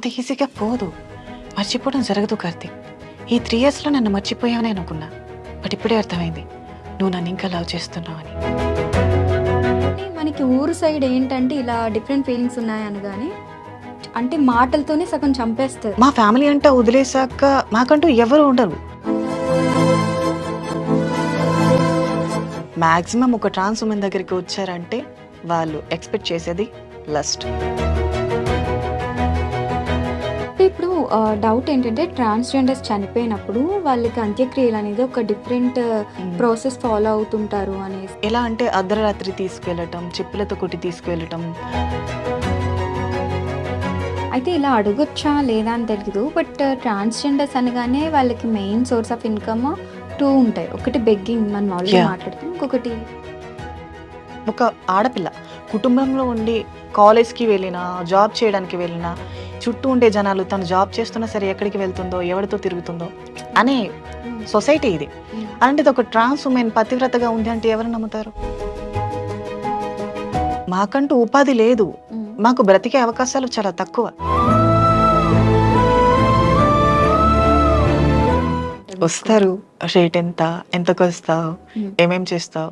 అంత ఈజీగా పోదు. మర్చిపోవడం జరగదు కార్తీక్. ఈ 3 ఇయర్స్లో నన్ను మర్చిపోయావని అనుకున్నా. బట్ ఇప్పుడే అర్థమైంది నువ్వు నన్ను ఇంకా లవ్ చేస్తున్నావు అని. అంటే మనకి ఊరు సైడ్ ఏంటంటే ఇలా డిఫరెంట్ ఫీలింగ్స్ ఉన్నాయనగానే అంటే మాటలతోనే సగం చంపేస్తారు. మా ఫ్యామిలీ అంతా వదిలేసాక మాకంటూ ఎవరు ఉండరు. మ్యాక్సిమం ఒక ట్రాన్స్ ఉమెన్ దగ్గరికి వచ్చారంటే వాళ్ళు ఎక్స్పెక్ట్ చేసేది లస్ట్. అంటే ఇప్పుడు డౌట్ ఏంటంటే ట్రాన్స్జెండర్స్ చనిపోయినప్పుడు వాళ్ళకి అంత్యక్రియలు అనేది ఒక డిఫరెంట్ ప్రాసెస్ ఫాలో అవుతుంటారు అనేసి. ఎలా అంటే అర్ధరాత్రి తీసుకెళ్ళటం, చెప్పులతో కొట్టి తీసుకెళ్ళటం. అయితే ఇలా అడగొచ్చా లేదా అని తెలియదు. బట్ ట్రాన్స్జెండర్స్ అనగానే వాళ్ళకి మెయిన్ సోర్స్ ఆఫ్ ఇన్కమ్ 2 ఉంటాయి. ఒకటి బెగ్గింగ్, మనం ఆల్రెడీ మాట్లాడుతాం. ఇంకొకటి ఒక ఆడపిల్ల కుటుంబంలో ఉండి కాలేజ్కి వెళ్ళినా, జాబ్ చేయడానికి వెళ్ళినా, చుట్టూ ఉండే జనాలు తను జాబ్ చేస్తున్నా సరే ఎక్కడికి వెళ్తుందో, ఎవరితో తిరుగుతుందో అనే సొసైటీ ఇది. అలాంటిది ఒక ట్రాన్స్ ఉమెన్ పతివ్రతగా ఉంది అంటే ఎవరు నమ్ముతారు? మాకంటూ ఉపాధి లేదు, మాకు బ్రతికే అవకాశాలు చాలా తక్కువ. వస్తారు, రేట్ ఎంత, ఎంతకు వస్తావు, ఏమేం చేస్తావు.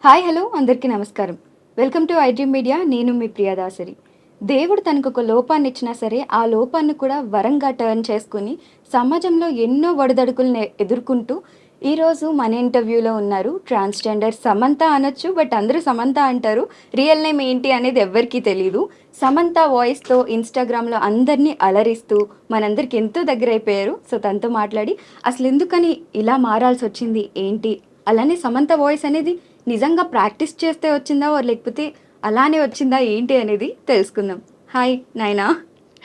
హాయ్ హలో అందరికీ నమస్కారం. Welcome to iDream media. నేను మీ ప్రియదాసరి. దేవుడు తనకు ఒక లోపాన్ని ఇచ్చినా సరే ఆ లోపాన్ని కూడా వరంగా టర్న్ చేసుకుని సమాజంలో ఎన్నో ఒడిదడుకులను ఎదుర్కొంటూ ఈరోజు మన ఇంటర్వ్యూలో ఉన్నారు ట్రాన్స్జెండర్ సమంత అనొచ్చు. బట్ అందరూ సమంత అంటారు. రియల్ నేమ్ ఏంటి అనేది ఎవ్వరికీ తెలియదు. సమంత వాయిస్తో ఇన్స్టాగ్రామ్లో అందరినీ అలరిస్తూ మనందరికి ఎంతో దగ్గర అయిపోయారు. సో తనతో మాట్లాడి అసలు ఎందుకని ఇలా మారాల్సి వచ్చింది ఏంటి, అలానే సమంత వాయిస్ అనేది నిజంగా ప్రాక్టీస్ చేస్తే వచ్చిందా లేకపోతే అలానే వచ్చిందా ఏంటి అనేది తెలుసుకుందాం. హాయ్ నైనా.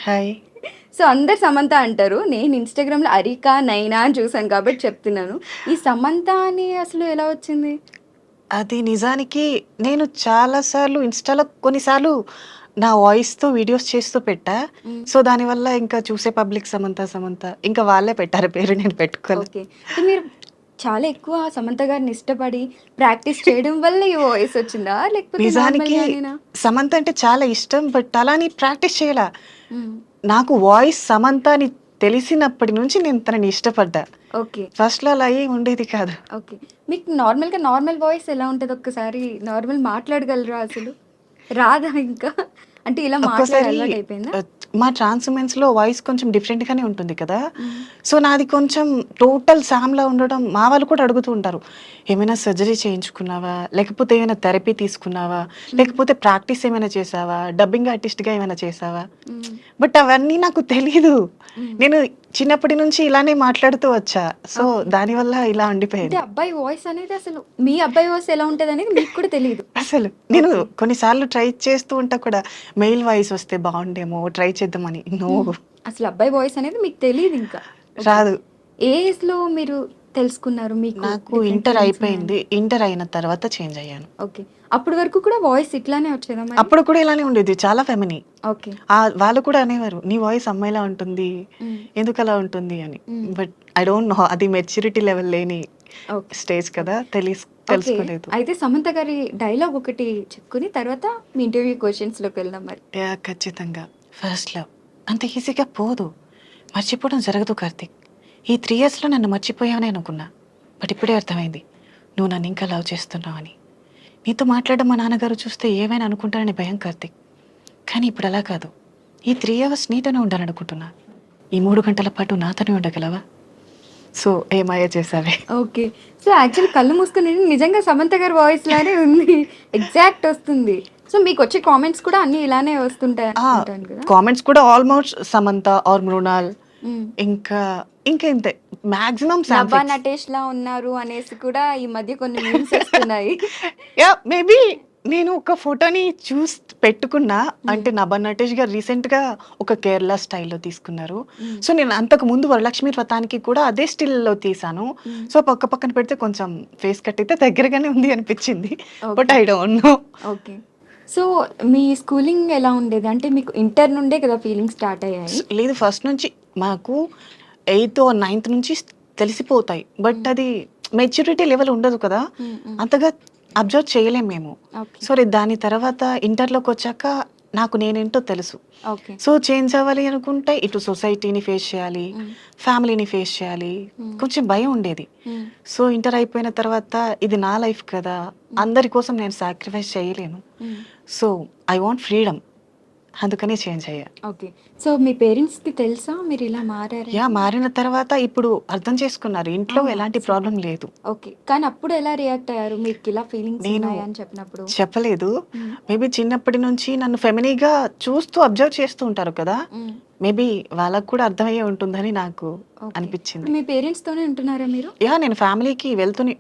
హాయ్. సో అందరు సమంత అంటారు. నేను ఇన్స్టాగ్రామ్లో అరికా నైనా అని చూసాను కాబట్టి చెప్తున్నాను. ఈ సమంత అని అసలు ఎలా వచ్చింది? అది నిజానికి నేను చాలాసార్లు ఇన్స్టాలో కొన్నిసార్లు నా వాయిస్తో వీడియోస్ చేస్తూ పెట్టా. సో దానివల్ల ఇంకా చూసే పబ్లిక్ సమంత సమంత ఇంకా వాళ్ళే పెట్టారు పేరు, నేను పెట్టుకోలేదు. ఓకే, మీరు చాలా ఎక్కువ సమంత గారిని ఇష్టపడి ప్రాక్టీస్ చేయడం వల్ల ఈ వాయిస్ వచ్చిందా లేకపోతే నిజానికి నార్మల్గానేనా? సమంత అంటే చాలా ఇష్టం, బట్ అలాని ప్రాక్టీస్ చేయాల. నాకు వాయిస్ సమంత అని తెలిసినప్పటి నుంచి నేను తనని ఇష్టపడ్డా. ఓకే, ఫస్ట్లో అలా ఏం ఉండేది కాదు. ఓకే. మీకు నార్మల్ వాయిస్ ఎలా ఉంటుంది? ఒక్కసారి నార్మల్ మాట్లాడగలరా? అసలు రాదా ఇంకా? అంటే ఇలా మాట్లాడే ఒక్కోసారి అలవాటు అయిపోయిందా? మా ట్రాన్స్ ఉమెన్స్ లో వాయిస్ కొంచెం డిఫరెంట్ గానే ఉంటుంది కదా. సో నాది కొంచెం టోటల్ సామ్లా ఉండడం మా వాళ్ళు కూడా అడుగుతూ ఉంటారు, ఏమైనా సర్జరీ చేయించుకున్నావా, లేకపోతే ఏమైనా థెరపీ తీసుకున్నావా, లేకపోతే ప్రాక్టీస్ ఏమైనా చేసావా, డబ్బింగ్ ఆర్టిస్ట్ గా ఏమైనా చేసావా. బట్ అవన్నీ నాకు తెలీదు. నేను చిన్నప్పటి నుంచి ఇలానే మాట్లాడుతూ వచ్చా. సో దానివల్ల ఇలా ఉండిపోయింది. అంటే అబ్బాయి వాయిస్ అనేది అసలు మీ అబ్బాయి వాయిస్ ఎలా ఉంటుంది అనేది మీకు కూడా తెలియదు. అసలు నేను కొన్నిసార్లు ట్రై చేస్తూ ఉంటా కూడా, మెయిల్ వాయిస్ వస్తే బాగుండేమో ట్రై చేద్దామని. నో, అసలు అబ్బాయి వాయిస్ అనేది మీకు తెలియదు ఇంకా రాదు. ఏ ఏజ్ లో మీరు తెలుసుకున్నారు? మీకు నాకు ఇంటర్ అయిపోయింది. ఇంటర్ అయిన తర్వాత చేంజ్ అయ్యాను. ఓకే, అప్పటి వరకు కూడా వాయిస్ ఇట్లానే వచ్చేదా మరి? అప్పుడు కూడా ఇలానే ఉండేది, చాలా ఫెమిని. ఓకే, వాళ్ళు కూడా అనేవారు, నీ వాయిస్ అమ్మాయిలా ఉంటుంది, ఎందుకు అలా ఉంటుంది అని. బట్ ఐ డోంట్ నో, అది మెచ్యూరిటీ లెవెల్ లేని స్టేజ్ కదా, తెలుసుకోలేదు. అయితే సమంత గారి డైలాగ్ ఒకటి చెప్పుకుని తర్వాత మీ ఇంటర్వ్యూ క్వశ్చన్స్ లోకి వెళ్దాం మరి. ఖచ్చితంగా. ఫస్ట్ లవ్ అంత ఈజీగా పోదు, మర్చిపోవడం జరగదు కార్తీక్. ఈ 3 ఇయర్స్లో నన్ను మర్చిపోయావని అనుకున్నా. బట్ ఇప్పుడే అర్థమైంది నువ్వు నన్ను ఇంకా లవ్ చేస్తున్నావు అని. నీతో మాట్లాడడం మా నాన్నగారు చూస్తే ఏమైనా అనుకుంటారని భయం కార్తీక్. కానీ ఇప్పుడు అలా కాదు. ఈ 3 అవర్స్ నీతోనే ఉండాలనుకుంటున్నా. ఈ 3 గంటల పాటు నాతోనే ఉండగలవా? సో ఏమాయ చేసావే. ఓకే, సో యాక్చువల్లీ కళ్ళు మూసుకుని నిజంగా సమంత గారి వాయిస్ లానే ఉంది, ఎగ్జాక్ట్ వస్తుంది. సో మీకు వచ్చే కామెంట్స్ కూడా అన్ని ఇలానే వస్తుంటాయి అనుకుంటాను కదా? కామెంట్స్ కూడా ఆల్మోస్ట్ సమంత ఆర్ మృణాల్, ఇంకా ఇంతే మాక్సిమం నభా నటేష్ లా ఉన్నారు అనేసి కూడా ఈ మధ్య కొన్ని మీమ్స్ వస్తున్నాయి. యా, మేబీ నేను ఒక ఫోటోని పెట్టుకున్నా. అంటే నభా నటేష్ గారు రీసెంట్ గా ఒక కేరళ స్టైల్లో తీసుకున్నారు. సో నేను అంతకు ముందు వరలక్ష్మి వ్రతానికి కూడా అదే స్టిల్లో తీసాను. సో పక్కన పెడితే కొంచెం ఫేస్ కట్ అయితే దగ్గరగానే ఉంది అనిపించింది. But I don't know. Okay, so me schooling ఎలా ఉండేది? అంటే మీకు ఇంటర్ నుండే కదా ఫీలింగ్ స్టార్ట్ అయ్యాయి? లేదు, ఫస్ట్ నుంచి మాకు 8th or 9th నుంచి తెలిసిపోతాయి. బట్ అది మెచ్యూరిటీ లెవెల్ ఉండదు కదా, అంతగా అబ్జర్వ్ చేయలేం మేము. ఓకే. సో దాని తర్వాత ఇంటర్లోకి వచ్చాక నాకు నేనేంటో తెలుసు. ఓకే. సో చేంజ్ అవ్వాలి అనుకుంటే ఇటు సొసైటీని ఫేస్ చేయాలి, హ్మ్. ఫ్యామిలీని ఫేస్ చేయాలి, హ్మ్. కొంచెం భయం ఉండేది. హ్మ్. సో ఇంటర్ అయిపోయిన తర్వాత ఇది నా లైఫ్ కదా, అందరి కోసం నేను సాక్రిఫైస్ చేయలేను. హ్మ్. సో ఐ వాంట్ ఫ్రీడమ్, అందుకనే చేంజ్ అయ్యా. ఓకే. సో మీ పేరెంట్స్‌కి తెలుసా మీరు ఇలా మారారని? మారిన తర్వాత ఇప్పుడు అర్థం చేసుకున్నారు, ఇంట్లో ఆ! ఎలాంటి ప్రాబ్లం లేదు. ఓకే. కానీ అప్పుడు ఎలా రియాక్ట్ అయ్యారు? మీకిలా ఫీలింగ్స్ నేను ఉన్నాయని చెప్పినప్పుడు? చెప్పలేదు. హ్మ్. మేబీ చిన్నప్పటి నుంచి నన్ను ఫెమినీగా చూస్తూ అబ్జర్వ్ చేస్తూ ఉంటారు కదా, హ్మ్. మేబీ వాళ్ళకు కూడా అర్థమయ్యే ఉంటుందని నాకు ఓకే. అనిపించింది. ఇప్పుడు మీ పేరెంట్స్‌తోనే ఉంటున్నారా మీరు? నేను ఫ్యామిలీకి వెళ్తూనే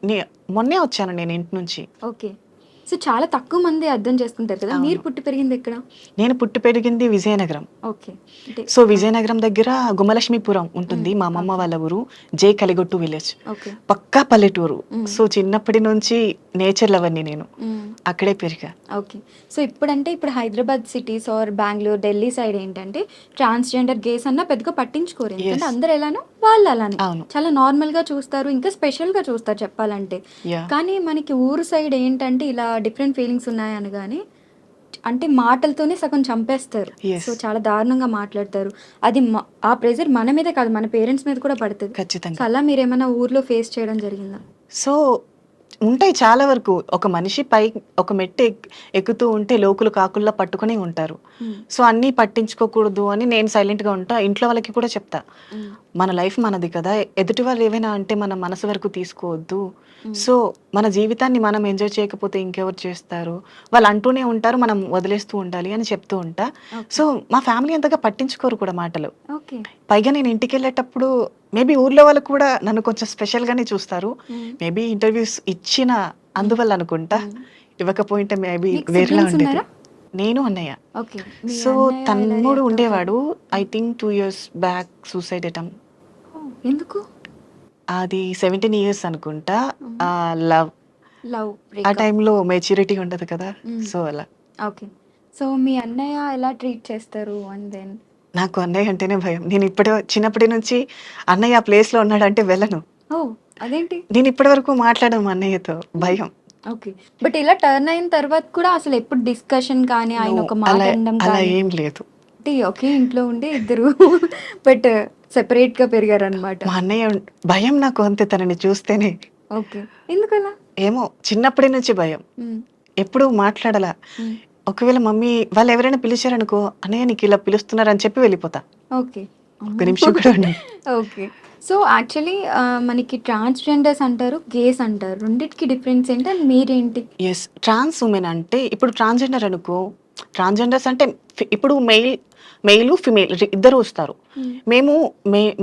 మొన్నే వచ్చాను నేను ఇంటి నుంచి. ఓకే. సో చాలా తక్కువ మంది అర్థం చేసుకుంటారు కదా! మీరు అవును. పుట్టి పెరిగింది ఎక్కడ? నేను పుట్టి పెరిగింది విజయనగరం. ఓకే. అంటే సో విజయనగరం దగ్గర గుమలక్ష్మీపురం ఉంటుంది. హ్మ్. మా అమ్మమ్మ ఓకే. వాళ్ళ ఊరు. జే కలిగొట్టు విలేజ్. ఓకే. పక్కా పల్లెటూరు. హ్మ్. సో చిన్నప్పటి నుంచి నేచర్ లవర్‌ని నేను. హ్మ్. అక్కడే పెరిగా. ఓకే. సో ఇప్పుడు Hyderabad cities or Bengaluru, Delhi side ఏంటంటే ట్రాన్స్‌జెండర్ గేస్ అన్నా పెద్దగా పట్టించుకోరు. ఎందుకంటే యెస్. అందరూ ఎలానో వాళ్ళు అలానే. అవును. చాలా నార్మల్‌గా చూస్తారు. ఇంకా స్పెషల్‌గా చూస్తారు చెప్పాలంటే. యాహ్! కానీ మనకి ఊరు సైడ్ ఏంటంటే ఇలా డిఫరెంట్ ఫీలింగ్స్ ఉన్నాయనగానే అంటే మాటలతోనే సగం చంపేస్తారు. So yes. చాలా దారుణంగా మాట్లాడతారు. అది ఆ ప్రెషర్ మన మీదే కాదు మన పేరెంట్స్ మీద కూడా పడతది. సో ఖచ్చితంగా. అలా మీరేమన్నా ఊర్లో ఫేస్ చేయడం జరిగిందా? సో ఉంటాయి చాలా వరకు. ఒక మనిషి ఒక మెట్టు ఎక్కుతూ ఉంటే లోకులు కాకుల్లా పట్టుకునే ఉంటారు. హ్మ్. సో అన్నీ పట్టించుకోకూడదు అని నేను సైలెంట్‌గా ఉంటా. ఇంట్లో వాళ్ళకి కూడా చెప్తా. హ్మ్. మన లైఫ్ మనది కదా, ఎదుటి వాళ్ళు ఏవైనా అంటే మన మనసు వరకు తీసుకోవద్దు. హ్మ్. సో మన జీవితాన్ని మనం ఎంజాయ్ చేయకపోతే ఇంకెవరు చేస్తారు? వాళ్ళు అంటూనే ఉంటారు, మనం వదిలేస్తూ ఉండాలి అని చెప్తూ ఉంటా. ఓకే. సో మా ఫ్యామిలీ అంతగా పట్టించుకోరు కూడా మాటలు. ఓకే. పైగా నేను ఇంటికెళ్ళేటప్పుడు మేబీ ఊర్లో వాళ్ళు కూడా నన్ను కొంచెం స్పెషల్‌గానే చూస్తారు. హ్మ్. మేబీ ఇంటర్వ్యూస్ ఇచ్చిన అందువల్ల అనుకుంటా. హ్మ్. ఇవ్వకపోయుంటే మేబీ మీకు వేరేలా సిబ్లింగ్స్ ఉండేది. ఉన్నారా? నేను, అన్నయ్య. ఓకే. మీ సో అన్నయ్య ఎలా తమ్ముడు రియాక్ట్ అవుతారు? ఉండేవాడు. I think 2 years back suicide attempt. Oh! ఎందుకు? అది 17 ఇయర్స్ అనుకుంటా. హ్మ్. లవ్. లవ్ ఆ బ్రేకప్. టైంలో మెచ్యూరిటీ ఉండదు కదా, హ్మ్. సో అలా. ఓకే. సో మీ అన్నయ్య ఎలా ట్రీట్ చేస్తారు? అండ్ దెన్ నాకు అన్నయ్య అంటేనే భయం. నేను చిన్నప్పటి నుంచి అన్నయ్య ఆ ప్లేస్‌లో ఉన్నాడంటే వెళ్ళను. ఓహ్! అదేంటి? నేను ఇప్పటి వరకు మాట్లాడను మా అన్నయ్యతో. భయం. ఓకే. బట్ ఇలా టర్న్ అయిన తర్వాత కూడా అసలు ఎప్పుడు డిస్కషన్ కానీ, నో, ఆయన ఒక మాట అలా అనడం అలా కానీ, ఏం లేదు. అంటే ఒకే ఇంట్లో ఉండి ఇద్దరు బట్ సెపరేట్‌గా పెరిగారనమాట. మా అన్నయ్య భయం నాకు అంతే, తనని చూస్తేనే. ఓకే. ఎందుకలా? ఏమో చిన్నప్పటి నుంచి భయం. హ్మ్. ఎప్పుడూ మాట్లాడలా. హ్మ్. ఒకవేళ మమ్మీ వాళ్ళు ఎవరైనా పిలిచారనుకో, "అన్నయ్య నీకు ఇలా పిలుస్తున్నారని" చెప్పి వెళ్ళిపోతా. ఓకే. ఒక్క అమ్మో! నిమిషం కూడా ఉండను. ఓకే. సో, యాక్చువల్లీ మనకి ట్రాన్స్‌జెండర్స్ అంటారు, గేస్ అంటారు. రెండిటికి డిఫరెన్స్ ఏంటి? అండ్ మీరేంటి? యెస్. ట్రాన్స్ వుమెన్ అంటే ఇప్పుడు ట్రాన్స్‌జెండర్ అనుకో, ట్రాన్స్‌జెండర్స్ అంటే ఇప్పుడు మెయిలు, ఫీమేల్ ఇద్దరు వస్తారు. హ్మ్. మేము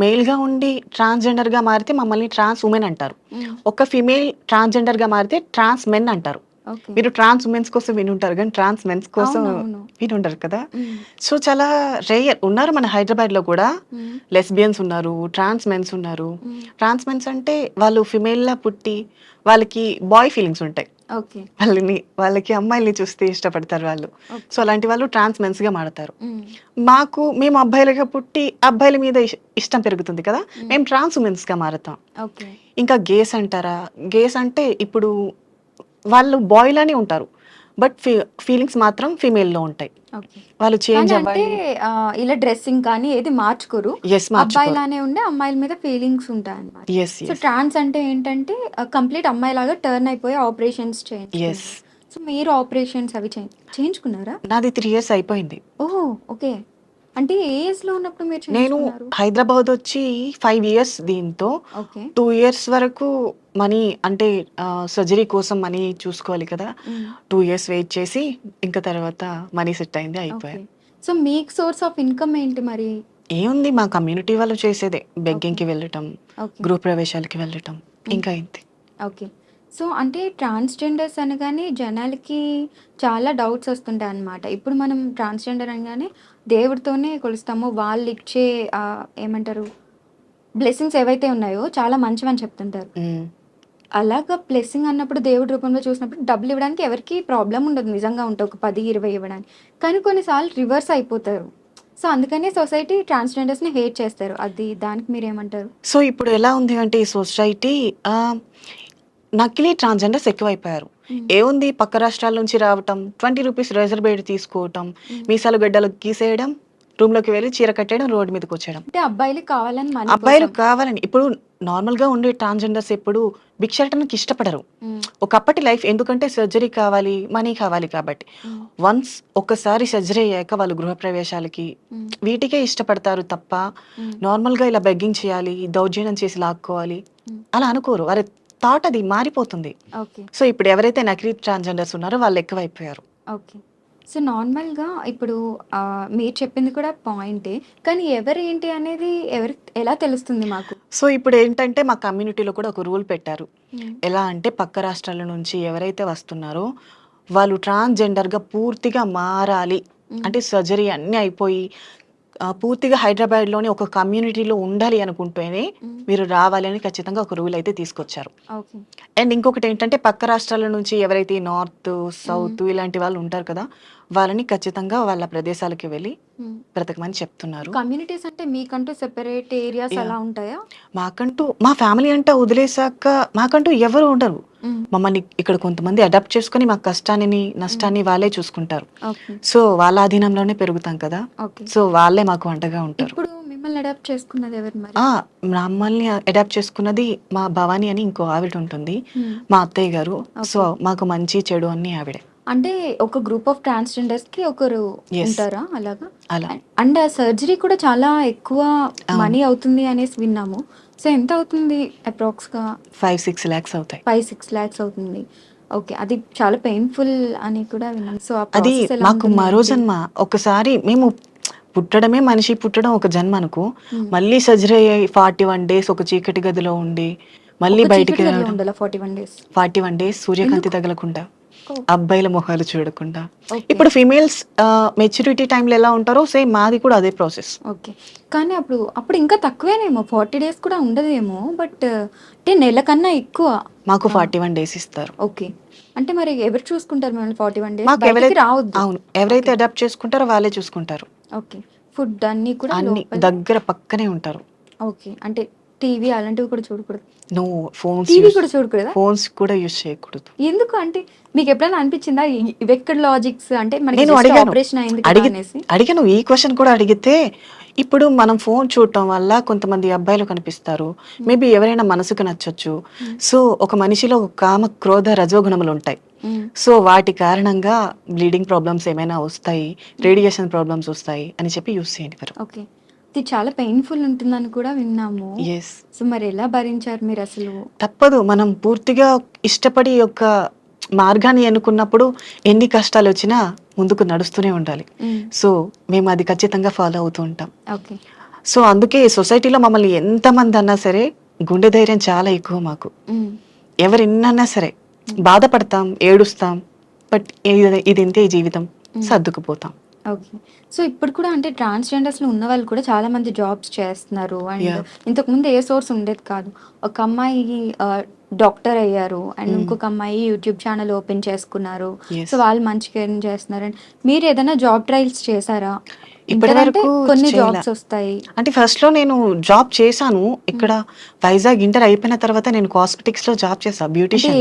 మెయిల్‌గా ఉండి ట్రాన్స్‌జెండర్‌గా మారితే మమ్మల్ని ట్రాన్స్ వుమెన్ అంటారు. హ్మ్. ఒక ఫీమేల్ ట్రాన్స్‌జెండర్‌గా మారితే ట్రాన్స్ మెన్ అంటారు. ఓకే. మీరు ట్రాన్స్ వుమెన్స్ కోసం వినుంటారు గానీ, ట్రాన్స్ మెన్స్ కోసం అవునవును. వినుండరు కదా. హ్మ్. సో, చాలా రేర్ ఉన్నారు మన హైదరాబాద్‌లో కూడా. హ్మ్. లెస్బియన్స్ ఉన్నారు, ట్రాన్స్ మెన్స్ ఉన్నారు. హ్మ్. ట్రాన్స్ మెన్స్ అంటే వాళ్ళు ఫీమేల్‌లా పుట్టి, వాళ్ళకి బాయ్ ఫీలింగ్స్ ఉంటాయి. ఓకే. వాళ్ళకి అమ్మాయిల్ని చూస్తే ఇష్టపడతారు వాళ్ళు. So, okay. అలాంటి వాళ్ళు ట్రాన్స్ మెన్స్‌గా మారతారు. హ్మ్. మేము అబ్బాయిలుగా పుట్టి, అబ్బాయిల మీద ఇష్టం పెరుగుతుంది కదా, హ్మ్. మేము ట్రాన్స్ వుమెన్స్‌గా మారతాం. ఓకే. ఇంకా గేస్ అంటారా? గేస్ అంటే ఇప్పుడు వాళ్ళు బాయ్ లానే ఉంటారు. బట్ ఫీలింగ్స్ మాత్రం ఫీమేల్‌లో ఉంటాయి. ఓకే. వాళ్ళు చేంజ్ కానీ అంటే అవ్వాలి. ఇలా డ్రెస్సింగ్ కానీ ఏది మార్చుకోరు. యెస్, మార్చుకోరు. అబ్బాయిలానే ఉండి అమ్మాయిల మీద ఫీలింగ్స్ ఉంటాయన్నమాట. యెస్. So, yes. ట్రాన్స్ అంటే ఏంటంటే కంప్లీట్ అమ్మాయిలాగా టర్న్ అయిపోయి ఆపరేషన్స్ యెస్. చేయించుకుంటారు. సో, మీరు ఆపరేషన్స్ అవి చేయించుకున్నారా? నాది 3 ఇయర్స్ అయిపోయింది. ఓహ్! ఓకే. అంటే ఏ ఏజ్‌లో ఉన్నప్పుడు మీరు నేను చేయించుకున్నారు? హైదరాబాద్ వచ్చి 5 ఇయర్స్ దీంతో. ఓకే. 2 ఇయర్స్ వరకు మనీ అంటే సర్జరీ కోసం మనీ చూసుకోవాలి కదా. హ్మ్. 2 ఇయర్స్ వెయిట్ చేసి ఇంకా తర్వాత మనీ సెట్ అయింది, అయిపోయా. ఓకే. సో, మీకు సోర్స్ ఆఫ్ ఇన్‌కమ్ ఏంటి మరి? ఏముంది మా కమ్యూనిటీ వాళ్ళు చేసేదే. ఓకే. బెగ్గింగ్‌కి వెళ్ళటం, ఓకే. గృహ ప్రవేశాలకి వెళ్ళటం, హ్మ్. ఇంకా ఇంతే. ఓకే. సో, అంటే ట్రాన్స్‌జెండర్స్ అనగానే జనాలకి చాలా డౌట్స్ వస్తుంటాయన్నమాట. ఇప్పుడు మనం ట్రాన్స్‌జెండర్ అనగానే దేవుడితోనే కొలుస్తాము. వాళ్ళిచ్చే ఏమంటారు బ్లెస్సింగ్స్ ఏవైతే ఉన్నాయో చాలా మంచివని చెప్తుంటారు. హ్మ్. అలాగా బ్లెస్సింగ్ అన్నప్పుడు దేవుడి రూపంలో చూసినప్పుడు డబ్బులివ్వడానికి ఎవరికీ ప్రాబ్లమ్ ఉండదు నిజంగా ఉంటే ఒక 10, 20 ఇవ్వడానికి. కానీ కొన్నిసార్లు రివర్స్ అయిపోతారు. సో, అందుకనే సొసైటీ ట్రాన్స్‌జెండర్స్‌ని హేట్ చేస్తారు. దానికి మీరేమంటారు? సో, ఇప్పుడు ఎలా ఉంది అంటే ఈ సొసైటీ, ఆహ్, నకిలీ ట్రాన్స్‌జెండర్స్ ఎక్కువైపోయారు. ఏముంది పక్క రాష్ట్రాల నుంచి రావటం, 20 రూపీస్ రిజర్వేట్ తీసుకోవటం, మీసాలు గడ్డలు గీసేయడం, రూమ్లోకి వెళ్ళి చీర కట్టేయడం, రోడ్డు మీదకి వచ్చేయడం. అంటే అబ్బాయిలు కావాలని మనీ అబ్బాయిలు కావాలని ఇప్పుడు నార్మల్గా ఉండే ట్రాన్స్జెండర్స్ ఎప్పుడు భిక్షాటనకి ఇష్టపడరు. ఒకప్పటి లైఫ్ ఎందుకంటే సర్జరీ కావాలి, మనీ కావాలి కాబట్టి. వన్స్ ఒక్కసారి సర్జరీ అయ్యాక వాళ్ళు గృహప్రవేశాలకి వీటికే ఇష్టపడతారు తప్ప నార్మల్గా ఇలా బెగ్గింగ్ చేయాలి, దౌర్జన్యం చేసి లాక్కోవాలి అలా అనుకోరు. వారి థాట్ అది మారిపోతుంది. ఓకే సో ఇప్పుడు ఎవరైతే నకిలీ ట్రాన్స్జెండర్స్ ఉన్నారో వాళ్ళు ఎక్కువైపోయారు. ఓకే. సో నార్మల్గా ఇప్పుడు మీరు చెప్పింది కూడా పాయింటే, కానీ ఎవరు ఏంటి అనేది ఎలా తెలుస్తుంది మాకు? సో ఇప్పుడు ఏంటంటే మా కమ్యూనిటీలో కూడా ఒక రూల్ పెట్టారు. ఎలా అంటే పక్క రాష్ట్రాల నుంచి ఎవరైతే వస్తున్నారో వాళ్ళు ట్రాన్స్జెండర్గా పూర్తిగా మారాలి అంటే సర్జరీ అన్నీ అయిపోయి పూర్తిగా హైదరాబాద్లోని ఒక కమ్యూనిటీలో ఉండాలి అనుకుంటేనే మీరు రావాలి అని ఖచ్చితంగా ఒక రూల్ అయితే తీసుకొచ్చారు. ఓకే. అండ్ ఇంకొకటి ఏంటంటే పక్క రాష్ట్రాల నుంచి ఎవరైతే నార్త్ సౌత్ ఇలాంటి వాళ్ళు ఉంటారు కదా, వాళ్ళని ఖచ్చితంగా వాళ్ళ ప్రదేశాలకి వెళ్ళి బ్రతకమని చెప్తున్నారు. కమ్యూనిటీస్ అంటే మీకంటూ సెపరేట్ ఏరియాస్ అలా ఉంటాయా? మాకంటూ మా ఫ్యామిలీ అంతా వదిలేసాక మాకంటూ ఎవరు ఉండరు. మమ్మల్ని ఇక్కడ కొంతమంది అడాప్ట్ చేసుకుని మా కష్టాన్ని నష్టాన్ని వాళ్ళే చూసుకుంటారు. ఓకే. సో వాళ్ళ అధీనంలోనే పెరుగుతాం కదా, ఓకే. సో వాళ్ళే మాకు అండగా ఉంటారు. ఇప్పుడు మిమ్మల్ని అడాప్ట్ చేసుకున్నది ఎవరు మరి? మమ్మల్ని అడాప్ట్ చేసుకున్నది మా భవానీ అని ఇంకో ఆవిడ ఉంటుంది, మా అత్తయ్య గారు. సో మాకు మంచి చెడు అన్ని ఆవిడే. అంటే ఒక గ్రూప్ ఆఫ్ ట్రాన్స్జెండర్స్ కి ఒకరు ఉంటారా అలాగా? అలా అండ్ ఆ సర్జరీ కూడా చాలా ఎక్కువ మనీ అవుతుంది అనేసి విన్నాము. సో ఎంత అవుతుంది అప్రాక్స్ గా? 5-6 lakhs అవుతాయి. 5-6 lakhs అవుతుంది. ఓకే. అది చాలా పెయిన్ఫుల్ అని కూడా విన్నాం. సో అది మాకు మరో జన్మ. ఒకసారి మేము పుట్టడమే మనిషి పుట్టడం ఒక జన్మ అనుకో, మళ్ళీ సర్జరీ అయ్యి 41 days ఒక చీకటి గదిలో ఉండి మళ్ళీ బయటికి 41 days సూర్యకాంతి తగలకుండా, అబ్బాయిల మొహాలు చూడకుండా. ఇప్పుడు ఫీమేల్స్ మెచ్యూరిటీ టైంలో ఎలా ఉంటారో సేమ్ మాది కూడా అదే ప్రాసెస్. ఓకే. కానీ అప్పుడు ఇంకా తక్కువేనేమో, 40 days కూడా ఉండదేమో. బట్ అంటే నెల కన్నా ఎక్కువ. మాకు 41 days ఇస్తారు. ఓకే. అంటే మరి ఎవరు చూసుకుంటారు మిమ్మల్ని 41 days? మాకు ఎవరైతే రావద్దు. అవును, ఎవరైతే అడాప్ట్ చేసుకుంటారో వాళ్ళే చూసుకుంటారు. ఓకే. ఫుడ్ అన్ని కూడా అన్ని దగ్గర పక్కనే ఉంటారు. ఓకే. అంటే టీవీ అలాంటివి కూడా చూడకూడదు? నో, ఫోన్స్ టీవీ కూడా చూడకూడదా? ఫోన్స్ కూడా యూజ్ చేయకూడదు. ఎందుకు? అంటే మీకు ఎప్పుడైనా అనిపించిందా ఇవి ఎక్కడ లాజిక్స్? అంటే నేను అడిగాను ఈ క్వశ్చన్ కూడా అడిగితే, ఇప్పుడు మనం ఫోన్ చూడటం వల్ల కొంతమంది అబ్బాయిలు కనిపిస్తారు, మేబీ ఎవరైనా మనసుకు నచ్చొచ్చు. సో ఒక మనిషిలో కామ క్రోధ రజోగుణములు ఉంటాయి. సో వాటి కారణంగా బ్లీడింగ్ ప్రాబ్లమ్స్ ఏమైనా వస్తాయి, రేడియేషన్ ప్రాబ్లమ్స్ వస్తాయి అని చెప్పి యూజ్ చేయండి. ఓకే. ఇది చాలా పెయిన్ఫుల్ ఉంటుందని కూడా విన్నాము. ఎస్. సో మరి ఎలా భరించారు మీరు అసలు? తప్పదు, మనం పూర్తిగా ఇష్టపడి ఒక మార్గాన్ని ఎన్నుకున్నప్పుడు ఎన్ని కష్టాలు వచ్చినా ముందుకు నడుస్తూనే ఉండాలి. సో మేము అది ఖచ్చితంగా ఫాలో అవుతూ ఉంటాం. ఓకే. సో అందుకే సొసైటీలో మమ్మల్ని ఎంతమంది అన్నా సరే గుండె ధైర్యం చాలా ఎక్కువ మాకు. ఎవరు ఎన్నన్నా సరే బాధపడతాం, ఏడుస్తాం, బట్ ఇది ఇంతే జీవితం, సర్దుకుపోతాం. ఓకే. సో ఇప్పుడు కూడా అంటే ట్రాన్స్జెండర్స్లో ఉన్న వాళ్ళు కూడా చాలా మంది జాబ్స్ చేస్తున్నారు. అండ్ ఇంతకుముందు ఏ సోర్స్ ఉండేది కాదు. ఒక అమ్మాయి డాక్టర్ అయ్యారు, అండ్ ఇంకొక అమ్మాయి యూట్యూబ్ ఛానల్ ఓపెన్ చేసుకున్నారు. సో వాళ్ళు మంచిగా ఎర్న్ చేస్తున్నారు. అండ్ మీరు ఏదైనా జాబ్ ట్రయల్స్ చేశారా? ఇప్పటివరకు కొన్ని జాబ్స్ వస్తాయి. అంటే ఫస్ట్ లో నేను జాబ్ చేశాను ఇక్కడ వైజాగ్. ఇంటర్ అయిపోయిన తర్వాత నేను కాస్మెటిక్స్ లో జాబ్ చేసా, బ్యూటిషియన్.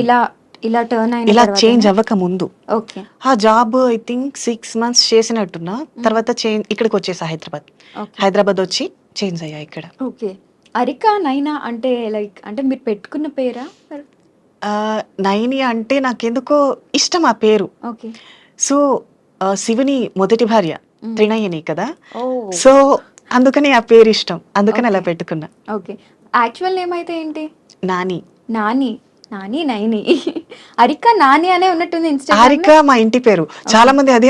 ఇలా టర్న్ అయిన ఇలా చేంజ్ అవ్వక ముందు ఓకే. ఆ జాబ్ ఐ థింక్ 6 months చేసినట్టున్నా. తర్వాత ఇక్కడికి వచ్చేసా హైదరాబాద్ వచ్చి చేంజ్ అయ్యా ఇక్కడ. ఓకే. అరికా నైనా అంటే లైక్ అంటే మీరు పెట్టుకున్న పేరా? నైని అంటే నాకెందుకో ఇష్టం ఆ పేరు. ఓకే. సో శివుని మొదటి భార్య త్రినయని కదా, సో అందుకని ఆ పేరు ఇష్టం, అందుకని అలా పెట్టుకున్నా. ఓకే. యాక్చువల్ నేమ్ అయితే ఏంటి? నాని. నాని నైని. అరికా నాని అనే ఉన్నట్టుంది ఇన్స్టాగ్రామ్. హారిక మా ఇంటి పేరు, చాలా మంది అదే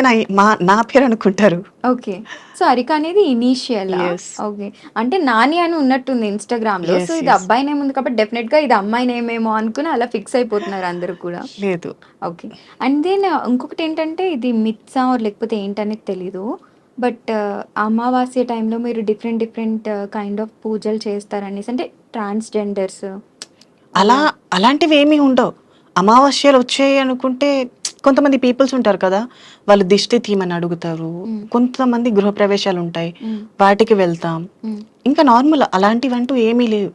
నా పేరు అనుకుంటారు. ఓకే. సో అరికా అనేది ఇనీషియల్. ఓకే. అంటే నాని అని ఉన్నట్టుంది ఇన్స్టాగ్రామ్ లో. సో ఇది అబ్బాయి నేమ్ ఉంది కాబట్టి డెఫినెట్ గా ఇది అమ్మాయి నేమ్ ఏమో అనుకుని అలా ఫిక్స్ అయిపోతున్నారు అందరూ కూడా. లేదు. ఓకే. అండ్ దెన్ ఇంకొకటి ఏంటంటే ఇది మిత్సా లేకపోతే ఏంటనేది తెలీదు, బట్ అమావాస్య టైంలో మీరు డిఫరెంట్ కైండ్ ఆఫ్ పూజలు చేస్తారనేసి, అంటే ట్రాన్స్జెండర్స్ అలాంటివి ఏమీ ఉండవు. అమావాస్యలు వచ్చాయి అనుకుంటే కొంతమంది పీపుల్స్ ఉంటారు కదా, వాళ్ళు దిష్టి తీయమని అడుగుతారు. కొంతమంది గృహప్రవేశాలు ఉంటాయి, వాటికి వెళ్తాం. ఇంకా నార్మల్ అలాంటివంటూ ఏమీ లేవు.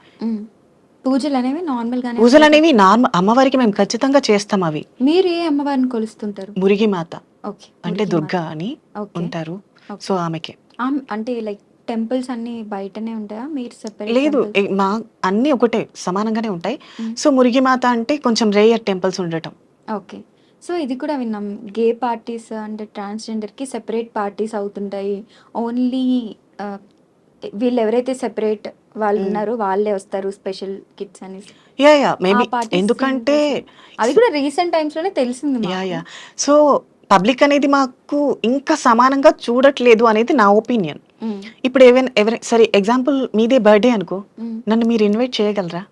పూజలు అనేవి నార్మల్ గానే పూజలు ఉంటాయి. అనేవి నార్మల్ అమ్మవారికి మేము ఖచ్చితంగా చేస్తాం. అవి మీరు ఏ అమ్మవారిని కొలుస్తుంటారు? మురిగి మాత ఓకే. అంటే మురిగి దుర్గా మాత. అని ఓకే. ఉంటారు. ఓకే. సో ఆమెకే. అంటే లైక్ టెంపుల్స్ అన్నీ బయటనే ఉంటాయా? మీరు సెపరేట్ లేదు టెంపుల్స్? మా అన్నీ ఒకటే సమానంగానే ఉంటాయి. హ్మ్. సో మురిగి మాత అంటే కొంచెం రేయర్ టెంపుల్స్ ఉండటం. ఓకే. సో ఇది కూడా విన్నాం. గే పార్టీస్ అంటే ట్రాన్స్‌జెండర్‌కి సెపరేట్ పార్టీస్ అవుతుంటాయి. ఓన్లీ ఆహ్, వీళ్ళెవరైతే సెపరేట్ వాళ్ళున్నారో వాళ్ళే వస్తారు స్పెషల్ కిడ్స్ అనేసి. ఆ మేబీ పార్టీస్ ఎందుకంటే ఏంటసలు? అది కూడా రీసెంట్ టైమ్స్‌లోనే తెలిసింది మాకు. యాహ్! సో పబ్లిక్ అనేది మాకు ఇంకా సమానంగా చూడట్లేదు అనేది నా ఒపీనియన్. హ్మ్. ఇప్పుడు సరే ఎగ్జాంపుల్ మీదే బర్త్‌డే అనుకో. హ్మ్. నన్ను మీరు ఇన్వైట్ చేయగలరా?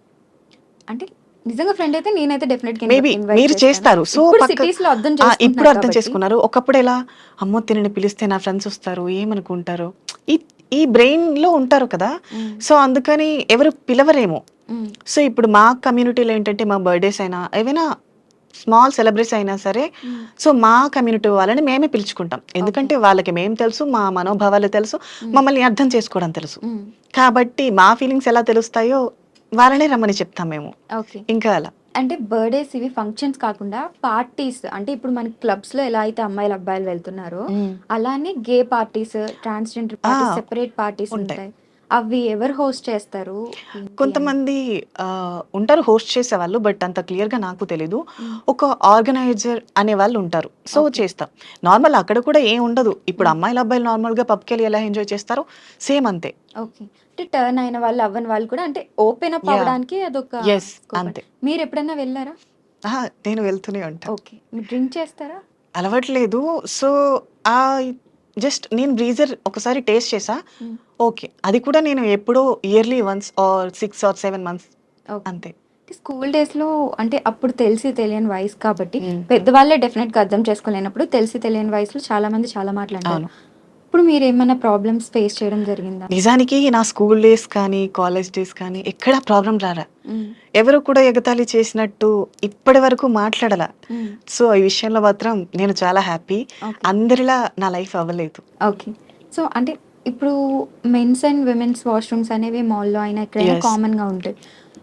అంటే నిజంగా ఫ్రెండ్ అయితే నేనైతే డెఫినెట్‌గా మేబీ ఇన్వైట్ మీరు చేస్తాను. చేస్తారు. సో ఇప్పుడు సిటీస్‌లో అర్థం ఇప్పుడు చేసుకుంటున్నారు అర్థం కాబట్టి. చేసుకున్నారు. ఒకప్పుడు ఎలా అమ్మో! తినని పిలిస్తే నా ఫ్రెండ్స్ వస్తారు. ఏమనుకుంటారో? ఈ ఈ బ్రెయిన్‌లో ఉంటారు కదా! హ్మ్. సో అందుకని ఎవరు పిలవరేమో. హ్మ్. సో ఇప్పుడు మా కమ్యూనిటీలో ఏంటంటే మా బర్త్‌డేస్ అయినా ఏవైనా స్మాల్ సెలబ్రేట్స్ అయినా సరే హ్మ్. సో మా కమ్యూనిటీ వాళ్ళని మేమే పిలుచుకుంటాం. ఓకే. ఎందుకంటే వాళ్ళకి మేము తెలుసు. మా మనోభావాలు తెలుసు. హ్మ్. మమ్మల్ని అర్థం చేసుకోవడం తెలుసు. హ్మ్. కాబట్టి మా ఫీలింగ్స్ ఎలా తెలుస్తాయో వాళ్ళనే రమ్మని చెప్తాం మేము. ఓకే. ఇంకా అలా. అంటే బర్త్‌డేస్ ఇవి ఫంక్షన్స్ కాకుండా పార్టీస్ అంటే ఇప్పుడు మనకి క్లబ్స్‌లో ఎలా అయితే అమ్మాయిలు, అబ్బాయిలు వెళ్తున్నారో హ్మ్. అలానే గే పార్టీస్, ట్రాన్స్‌జెండర్ ఆ! పార్టీస్ సెపరేట్ పార్టీస్ ఉంటాయి. ఉంటాయి. అవి ఎవరు హోస్ట్ చేస్తారు? ఏంటి అని? కొంతమంది ఉంటారు హోస్ట్ చేసేవాళ్ళు. బట్ అంత క్లియర్‌గా నాకు తెలీదు. హ్మ్. ఒక ఆర్గనైజర్ అనేవాళ్ళు ఉంటారు. So okay. చేస్తాం. నార్మల్ అక్కడ కూడా ఏం ఉండదు. ఇప్పుడు హ్మ్. అమ్మాయిలు, అబ్బాయిలు నార్మల్‌గా పబ్‌కెళ్ళి ఎలా ఎంజాయ్ చేస్తారో సేమ్ అంతే. ఓకే. అంటే టర్న్ అయిన వాళ్ళు, అవ్వని వాళ్ళు కూడా అంటే ఓపెన్ అప్ యాహ్! అవ్వడానికి అదొక యెస్. స్కోప్. అంతే. మీరెప్పుడైనా వెళ్లారా? అహా! నేను వెళ్తూనే ఉంటా. ఓకే. మీరు డ్రింక్ చేస్తారా? అలవాట్లేదు. సో, ఆహ్, జస్ట్ నేను బ్రీజర్ ఒకసారి టేస్ట్ చేశా. హ్మ్. ఓకే. అది కూడా నేను ఎప్పుడో yearly once or 6 or 7 months okay. అంతే. అంటే స్కూల్ డేస్‌లో అంటే అప్పుడు తెలిసి తెలియని వయసు కాబట్టి హ్మ్. పెద్దవాళ్ళే డెఫినెట్‌గా అర్థం చేసుకోలేనప్పుడు తెలిసి తెలియని వయసులో చాలా మంది చాలా మాటలు అంటారు. అవును. ఇప్పుడు మీరేమన్నా ప్రాబ్లమ్స్ ఫేస్ చేయడం జరిగిందా? నిజానికి నా స్కూల్ డేస్ కానీ, కాలేజ్ డేస్ కానీ ఎక్కడా ప్రాబ్లమ్ రాలా. హ్మ్. ఎవరు కూడా ఎగతాళి చేసినట్టు ఇప్పటి వరకు మాట్లాడలా. హ్మ్. సో, ఈ విషయంలో మాత్రం నేను చాలా హ్యాపీ. ఓకే. అందరిలా నా లైఫ్ అవ్వలేదు. ఓకే. సో, అంటే ఇప్పుడు మెన్స్ అండ్ విమెన్స్ వాష్‌రూమ్స్ అనేవి మాల్‌లో అయినా ఎక్కడైనా యెస్. కామన్‌గా ఉంటాయి.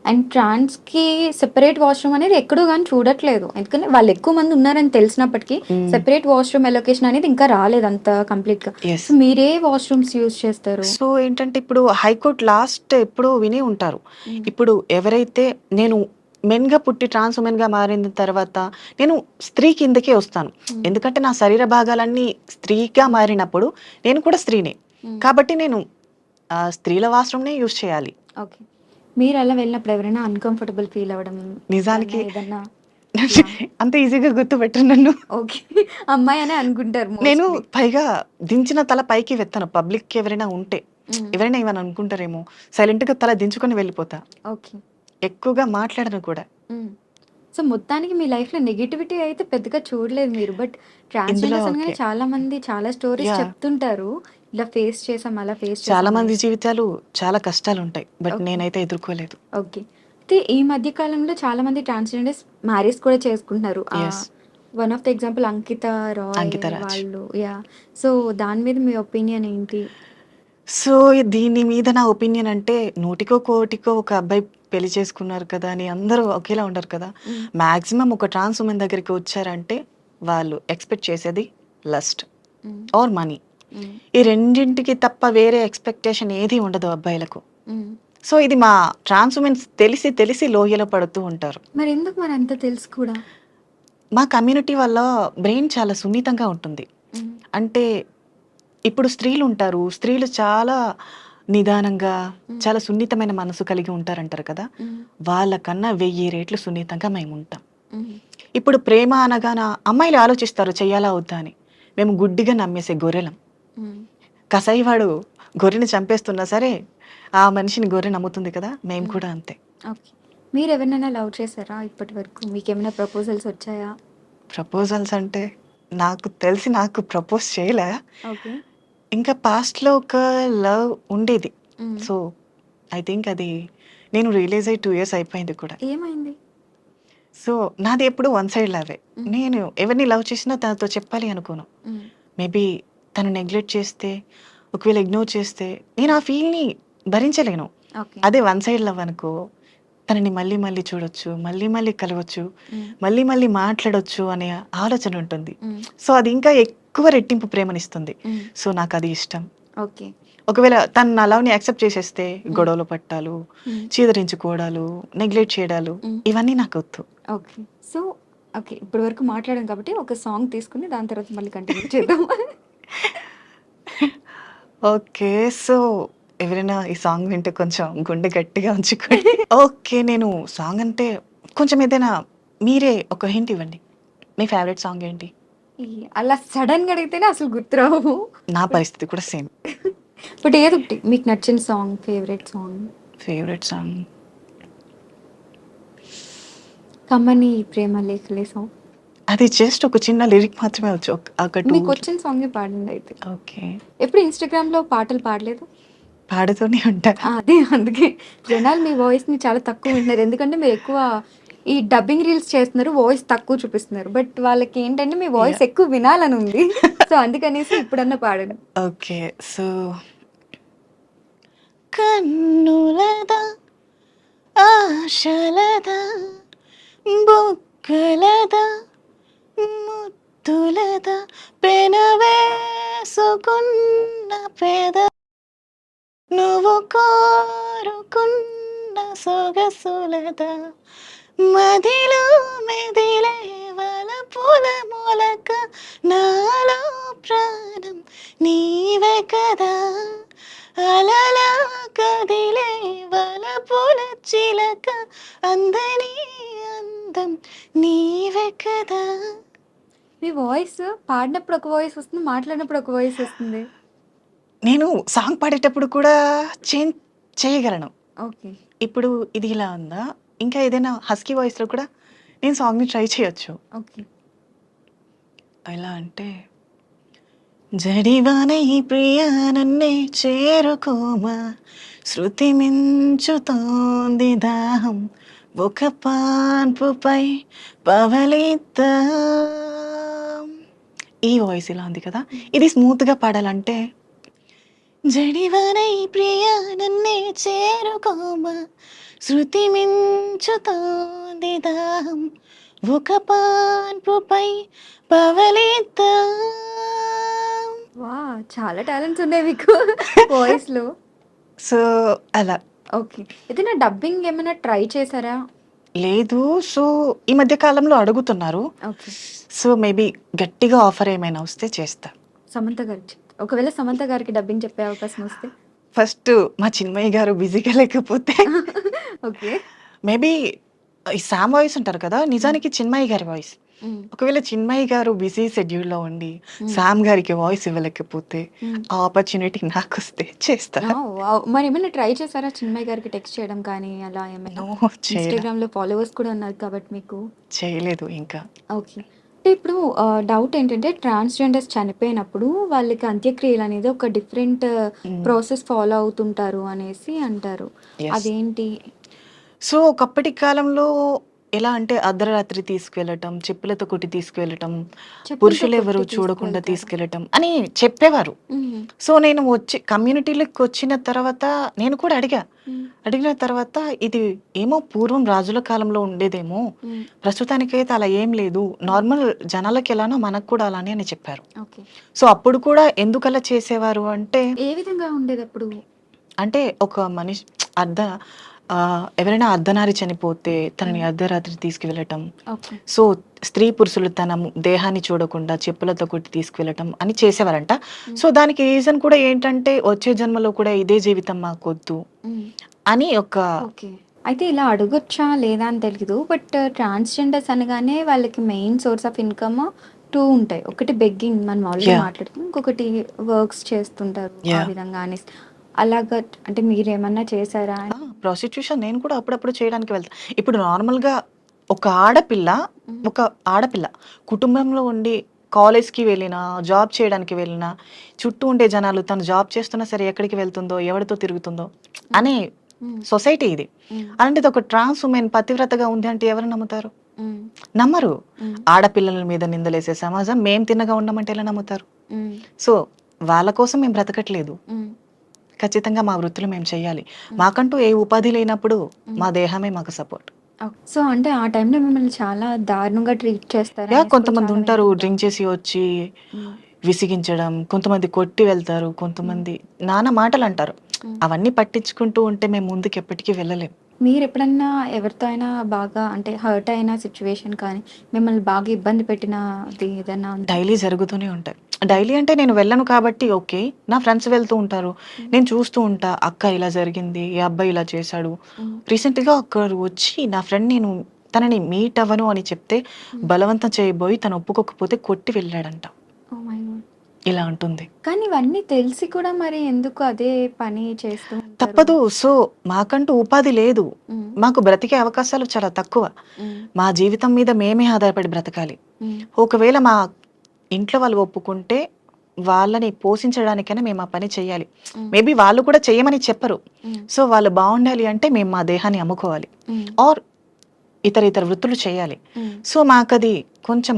అండ్ ట్రాన్స్‌కి సెపరేట్ వాష్‌రూమ్ అనేది ఎక్కడో గాని చూడట్లేదు. ఎందుకంటే వాళ్ళు ఎక్కువ మంది ఉన్నారని తెలిసినప్పటికీ హ్మ్. సెపరేట్ వాష్‌రూమ్ అలొకేషన్ అనేది ఇంకా రాలేదు అంత కంప్లీట్‌గా. యెస్. సో, మీరే వాష్‌రూమ్స్ యూజ్ చేస్తారు? సో, ఏంటంటే ఇప్పుడు హైకోర్ట్ లాస్ట్ ఎప్పుడో వినే ఉంటారు. హ్మ్. ఇప్పుడు ఎవరైతే నేను మెన్‌గా పుట్టి ట్రాన్స్ వుమెన్‌గా మారిన తర్వాత నేను స్త్రీ కిందకే వస్తాను. హ్మ్. ఎందుకంటే నా శరీర భాగాలన్నీ స్త్రీగా మారినప్పుడు నేను కూడా స్త్రీనే. హ్మ్. కాబట్టి నేను స్త్రీల వాష్‌రూమ్‌నే యూజ్ చేయాలి. ఓకే. మీరలా వెళ్ళినప్పుడు ఎవరైనా అన్‌కంఫర్టబుల్ ఫీల్ అవ్వడం ఎప్పుడన్నా నిజానికి ఏదన్నా అట్లా అంత ఈజీగా గుర్తుపెట్టరు నన్ను. ఓకే. అమ్మాయనే అనుకుంటారు నేను మోస్ట్‌లీ. పైగా దించిన తల పైకి వెత్తను. పబ్లిక్ ఎవరైనా ఉంటే. హ్మ్. ఎవరైనా ఏమైనా అనుకుంటారేమో, సైలెంట్‌గా తల దించుకొని వెళ్ళిపోతా. ఓకే. ఎక్కువగా మాట్లాడను కూడా. హ్మ్. సో, మొత్తానికి మీ లైఫ్‌లో నెగటివిటీ అయితే పెద్దగా చూడలేదు మీరు. బట్ ఇందులో ట్రాన్స్‌జెండర్స్ అనగానే ఓకే. చాలా మంది చాలా స్టోరీస్ యాహ్! చెప్తుంటారు. ఇలా ఫేస్ చేసాం, అలా ఫేస్ చాలా చేసాం మంది అనేసి. జీవితాలు చాలా కష్టాలుంటాయి. But okay. నేనైతే ఎదుర్కోలేదు. ఓకే. అయితే ఈ మధ్య కాలంలో చాలా మంది ట్రాన్స్‌జెండర్స్ మ్యారేజ్ కూడా చేసుకుంటున్నారు. Yes. One of the example 'Ankita Roy' 'Ankita Raj.' వాళ్ళు యాహ్! సో, దాని మీద మీ ఒపీనియన్ ఏంటి? సో, దీని మీద నా ఒపీనియన్ అంటే నూటికో, కోటికో ఒక అబ్బాయి పెళ్లి చేసుకున్నారు కదా! అని అందరూ ఒకేలా ఉండరు కదా! హ్మ్. మాక్సిమం ఒక ట్రాన్స్ వుమెన్ దగ్గరికి వచ్చారంటే వాళ్ళు ఎక్స్‌పెక్ట్ చేసేది lust hmm. Or money. Hmm. ఈ రెండింటికి తప్ప వేరే ఎక్స్‌పెక్టేషన్ ఏది ఉండదు అబ్బాయిలకు. హ్మ్. సో, ఇది మా ట్రాన్స్ వుమెన్స్ తెలిసి తెలిసి లోయలో పడుతూ ఉంటారు. మరెందుకు మరంత తెలుసు కూడా? మా కమ్యూనిటీ వల్ల బ్రెయిన్ చాలా సున్నితంగా ఉంటుంది. హ్మ్. అంటే ఇప్పుడు స్త్రీలుంటారు. స్త్రీలు చాలా నిదానంగా, హ్మ్. చాలా సున్నితమైన మనసు కలిగి ఉంటారంటారు కదా! హ్మ్. వాళ్ళకన్నా 1000 రెట్లు సున్నితంగా మేముంటాం. హ్మ్. ఇప్పుడు ప్రేమ అనగాన అమ్మాయిలు ఆలోచిస్తారు చెయ్యాలా? వద్దా? అని. మేము గుడ్డిగా నమ్మేసే గొర్రెలం. హ్మ్. కసాయివాడు గొర్రెని చంపేస్తున్నా సరే, ఆ మనిషిని గొర్రె నమ్ముతుంది కదా! మేము హ్మ్. కూడా అంతే. ఓకే. మీరెవరినైనా లవ్ చేసారా ఇప్పటి వరకు? మీకేమైనా ప్రపోజల్స్ వచ్చాయా? ప్రపోజల్స్ అంటే నాకు ప్రపోజ్ చేయలే. ఓకే. ఇంకా పాస్ట్‌లో ఒక లవ్ ఉండేది. హ్మ్. సో, ఐ థింక్ అది నేను రియలైజ్ అయ్యి 2 ఇయర్స్ అయిపోయింది కూడా. ఏమైంది? సో, నాది ఎప్పుడు వన్ సైడ్ లవ్వే. హ్మ్. నేను ఎవరిని లవ్ చేసినా తనతో చెప్పాలి అనుకోను. హ్మ్. మేబీ తను నెగ్లెక్ట్ చేస్తే, ఒకవేళ ఇగ్నోర్ చేస్తే నేను ఆ ఫీల్‌ని భరించలేను. ఓకే. అదే వన్ సైడ్ లవ్ అనుకో, తనని మళ్ళీ మళ్ళీ చూడొచ్చు, మళ్ళీ మళ్ళీ కలవచ్చు, మ్మ్. మళ్ళీ మళ్ళీ మాట్లాడొచ్చు అనే ఆలోచన ఉంటుంది. మ్మ్. సో అది ఇంకా ఎక్కువ రెట్టింపు ప్రేమనిస్తుంది. మ్మ్. సో నాకు అది ఇష్టం. ఓకే. ఒకవేళ తను నా లవ్ని యాక్సెప్ట్ చేసేస్తే గొడవలు పట్టాలు, మ్మ్. చీదరించుకోవడాలు, నెగ్లెక్ట్ చేయడాలు మ్మ్. ఇవన్నీ నాకు వద్దు. ఓకే. సో ఓకే, ఇప్పటి వరకు మాట్లాడాం కాబట్టి ఒక సాంగ్ తీసుకుని దాని తర్వాత మళ్ళీ కంటిన్యూ చేద్దాం. ఓకే. సో ఎవరైనా ఈ సాంగ్ వింటే కొంచెం గుండె గట్టిగా ఉంచుకోండి. ఓకే. నేను సాంగ్ అంటే కొంచెం ఏదైనా మీరే ఒక హింట్ ఇవ్వండి. మీ ఫేవరెట్ సాంగ్ ఏంటి? అలా సడన్గా అడిగితేనే అసలు గుర్తురావు. నా పరిస్థితి కూడా సేమ్. బట్ ఏదో ఒకటి మీకు నచ్చిన song, favourite song. Favourite song కమ్మని ప్రేమ లేఖలే సాంగ్. అది జస్ట్ ఒక చిన్న లిరిక్ మాత్రమే వచ్చు. ఒక మీకు 2. వచ్చిన సాంగే పాడండి అయితే. ఓకే. ఎప్పుడు ఇన్స్టాగ్రామ్లో పాటలు పాడలేదు? పాడుతూనే ఉంటా. అదే అందుకే జనాలు మీ వాయిస్ని చాలా తక్కువ వింటున్నారు. ఎందుకంటే మీరు ఎక్కువ ఈ డబ్బింగ్ రీల్స్ చేస్తున్నారు, వాయిస్ తక్కువ చూపిస్తున్నారు. బట్ వాళ్ళకి ఏంటంటే మీ వాయిస్ ఎక్కువ వినాలని ఉంది. సో అందుకనేసి ఇప్పుడన్నా పాడండి. ఓకే. సో కన్నులదా ఆశలదా బుగ్గలదా ముద్దులదా పెనవేసుకున్న పెద నువ్వు కోరుకున్న సొగసులదా మదిలో మెదిలే వలపుల మొలక నాలో ప్రాణం నీవే కదా అలలా కదిలే వలపుల చిలక అందని అందం నీవే కదా. మీ వాయిస్ పాడినప్పుడు ఒక వాయిస్ వస్తుంది, మాట్లాడినప్పుడు ఒక వాయిస్ వస్తుంది. నేను సాంగ్ పాడేటప్పుడు కూడా చేంజ్ చేయగలను. ఓకే. ఇప్పుడు ఇది ఇలా ఉందా, ఇంకా ఏదైనా హస్కీ వాయిస్లో కూడా నేను సాంగ్ని ట్రై చేయొచ్చు. ఓకే. ఎలా అంటే జడివానే ప్రియా నన్నే చేరుకోమా శృతి మించుతోంది దాహం ఒక పాన్పుపై పవలిద్దా. ఈ వాయిస్ ఇలా ఉంది కదా, ఇది స్మూత్గా పాడాలంటే జడివానే ప్రియా నన్నే చేరుకోమా శృతి మించుతోంది దాహం ఒక పాన్పుపై పవలిద్దా. వా, చాలా టాలెంట్స్ ఉన్నాయి మీకు వాయిస్లో. సో అలా. ఓకే. ఏదైనా డబ్బింగ్ ఏమైనా ట్రై చేశారా? లేదు. సో ఈ మధ్య కాలంలో అడుగుతున్నారు. ఓకే. సో మేబీ గట్టిగా ఆఫర్ ఏమైనా వస్తే చేస్తా. సమంత గారికి ఒకవేళ సమంత గారికి డబ్బింగ్ చెప్పే అవకాశం వస్తే? ఫస్ట్ మా చిన్మయ్య గారు బిజీగా లేకపోతే ఓకే. మేబీ ఈ శామ్ వాయిస్ ఉంటారు కదా, నిజానికి చిన్మయ్య గారి వాయిస్. ఒకవేళ చిన్మయ్య గారు బిజీ షెడ్యూల్లో ఉండి శామ్ గారికి వాయిస్ ఇవ్వలేకపోతే ఆ ఆపర్చునిటీ నాకు వస్తే చేస్తా. మరి ఏమైనా ట్రై చేశారా చిన్మయ్య గారికి టెక్స్ట్ చేయడం కానీ అలా ఏమైనా? No, చేయలే. ఇన్స్టాగ్రామ్లో ఫాలోవర్స్ కూడా ఉన్నారు కాబట్టి మీకు. చేయలేదు ఇంకా. ఓకే. అంటే ఇప్పుడు డౌట్ ఏంటంటే ట్రాన్స్జెండర్స్ చనిపోయినప్పుడు వాళ్ళకి అంత్యక్రియలు అనేది ఒక డిఫరెంట్ ప్రాసెస్ ఫాలో అవుతుంటారు అనేసి అంటారు. Yes. అదేంటి? సో ఒకప్పటి కాలంలో ఎలా అంటే అర్ధరాత్రి తీసుకువెళ్ళటం, చెప్పులతో కొట్టి తీసుకువెళ్ళటం, చెప్పులతో పురుషులు ఎవరు కొట్టి చూడకుండా తీసుకువెళ్తారు. తీసుకెళ్ళటం అని చెప్పేవారు. మ్మ్. సో నేను వచ్చి కమ్యూనిటీలోకి వచ్చిన తర్వాత నేను కూడా మ్మ్. అడిగిన తర్వాత ఇది ఏమో పూర్వం రాజుల కాలంలో ఉండేదేమో, మ్మ్. ప్రస్తుతానికైతే అలా ఏం లేదు, నార్మల్ జనాలకి ఎలానో మనకు కూడా అలానే అని చెప్పారు. ఓకే. సో అప్పుడు కూడా ఎందుకు అలా చేసేవారు అంటే, ఏ విధంగా ఉండేది అప్పుడు? అంటే ఒక మనిషి ఎవరైనా అర్ధనారి చనిపోతే తనని అర్ధరాత్రి తీసుకువెళ్ళటం, ఓకే. సో స్త్రీ పురుషులు తన దేహాన్ని చూడకుండా చెప్పులతో కొట్టి తీసుకువెళ్ళటం అని చేసేవారంట. సో దానికి రీజన్ కూడా ఏంటంటే వచ్చే జన్మలో కూడా ఇదే జీవితం మాకొద్దు మ్మ్. అని ఒక. ఓకే. అయితే ఇలా అడగొచ్చా లేదా అని తెలీదు. బట్ ట్రాన్స్జెండర్స్ అనగానే వాళ్ళకి మెయిన్ సోర్స్ ఆఫ్ ఇన్కమ్ 2 ఉంటాయి. ఒకటి బెగ్గింగ్, మనం ఆల్రెడీ Yeah. మాట్లాడుకున్నాం. ఇంకొకటి వర్క్స్ చేస్తుంటారు ఆ Yeah. విధంగా అనేసి. అలాగా అంటే మీరేమన్నా చేశారా? ప్రాస్టిట్యూషన్ నేను కూడా అప్పుడప్పుడు చేయడానికి వెళ్తాను. ఇప్పుడు నార్మల్గా ఒక ఆడపిల్ల కుటుంబంలో ఉండి కాలేజ్కి వెళ్ళినా, జాబ్ చేయడానికి వెళ్ళినా, చుట్టూ ఉండే జనాలు తను జాబ్ చేస్తున్నా సరే ఎక్కడికి వెళ్తుందో, ఎవరితో తిరుగుతుందో అనే మ్మ్. సొసైటీ ఇది. మ్మ్. అలాంటిది ఒక ట్రాన్స్ ఉమెన్ పతివ్రతగా ఉంది అంటే ఎవరు నమ్ముతారు? మ్మ్. నమ్మరు. మ్మ్. ఆడపిల్లల మీద నిందలేసే సమాజం మేము తిన్నగా ఉండమంటే ఎలా నమ్ముతారు? మ్మ్. సో వాళ్ళ కోసం మేము బ్రతకట్లేదు. మ్మ్. ఖచ్చితంగా మా వృత్తులు మేము చేయాలి. మాకంటూ ఏ ఉపాధి లేనప్పుడు మా దేహమే మాకు సపోర్ట్. సో, అంటే ఆ టైంలో మిమ్మల్ని చాలా దారుణంగా ట్రీట్ చేస్తారనేసి కూడా కొంతమంది చాలా ఉంటారు వింటుంటాం. డ్రింక్ చేసి వచ్చి హ్మ్. విసిగించడం, కొంతమంది కొట్టి వెళ్తారు, కొంతమంది నానా మాటలంటారు. హ్మ్. అవన్నీ పట్టించుకుంటూ ఉంటే మేము ముందుకెప్పటికీ వెళ్ళలేం. మీరెప్పుడన్నా ఎవరితో అయినా బాగా అంటే హర్ట్ అయిన సిట్యుయేషన్ కానీ, మిమ్మల్ని బాగా ఇబ్బంది పెట్టినది ఏదన్నా ఉందా? డైలీ జరుగుతూనే ఉంటాయి. హ్మ్. డైలీ అంటే నేను వెళ్ళను కాబట్టి ఓకే. నా ఫ్రెండ్స్ వెళ్తూ ఉంటారు. హ్మ్. నేను చూస్తూ ఉంటా. అక్క ఇలా జరిగింది. ఈ అబ్బాయి ఇలా చేశాడు. హ్మ్. రీసెంట్‌గా ఒకరు వచ్చి నా ఫ్రెండ్ నేను తనని మీట్ అవ్వను అని చెప్తే హ్మ్. బలవంతం చేయబోయి తను ఒప్పుకోకపోతే కొట్టి వెళ్ళాడంట. Oh my God! ఇలా ఉంటుంది. కానీ ఇవన్నీ తెలిసి కూడా మరి ఎందుకు అదే పని చేస్తూ ఉంటారు? తప్పదు. సో, మాకంటూ ఉపాధి లేదు. హ్మ్. మాకు బ్రతికే అవకాశాలు చాలా తక్కువ. హ్మ్. మా జీవితం మీద మేమే ఆధారపడి బ్రతకాలి. హ్మ్. ఒకవేళ మా ఇంట్లో వాళ్ళు ఒప్పుకుంటే వాళ్ళని పోషించడానికైనా మేము ఆ పని చేయాలి. హ్మ్. మేబీ వాళ్ళు కూడా చేయమని చెప్పరు. హ్మ్. సో, వాళ్ళు బావుండాలి అంటే మేము మా దేహాన్ని అమ్ముకోవాలి. హ్మ్. ఆర్ ఇతర వృత్తులు చేయాలి. హ్మ్. సో, మాకది కొంచెం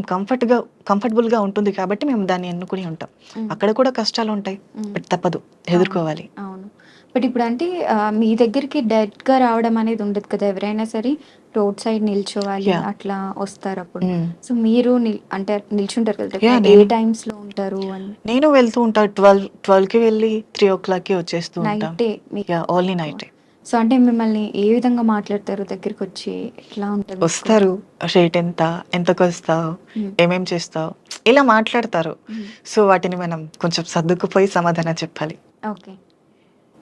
కంఫర్టబుల్‌గా ఉంటుంది కాబట్టి మేము దాన్ని ఎన్నుకుని ఉంటాం. హ్మ్. అక్కడ కూడా కష్టాలుంటాయి. హ్మ్. బట్ తప్పదు. అవును. ఎదుర్కోవాలి. అవును. బట్ ఇప్పుడంటే మీ దగ్గరికి డైరెక్ట్‌గా రావడం అనేది ఉండదు కదా! ఎవరైనా సరే రోడ్ సైడ్ నిల్చోవాలి యాహ్! అట్లా వస్తారప్పుడు. హ్మ్. సో, మీరు అంటే నిల్చుంటారు కదా! యాహ్! ఏ టైమ్స్‌లో ఉంటారు అని? నేను వెళ్తూ ఉంటా. 12కి వెళ్ళి 3:00కి వచ్చేస్తూ ఉంటా. నైటే మీకు ఓన్లీ ఎక్కువ. నైటే. సో, అంటే మిమ్మల్ని ఏ విధంగా మాట్లాడతారు దగ్గరికొచ్చి? ఎట్లా ఉంటది మీకు? వస్తారు. రేట్ ఎంత? ఎంతకొస్తావు? హ్మ్. ఏమేం చేస్తావు? ఇలా మాట్లాడతారు. హ్మ్. సో, వాటిని మనం కొంచెం సర్దుకుపోయి సమాధానం చెప్పాలి. ఓకే.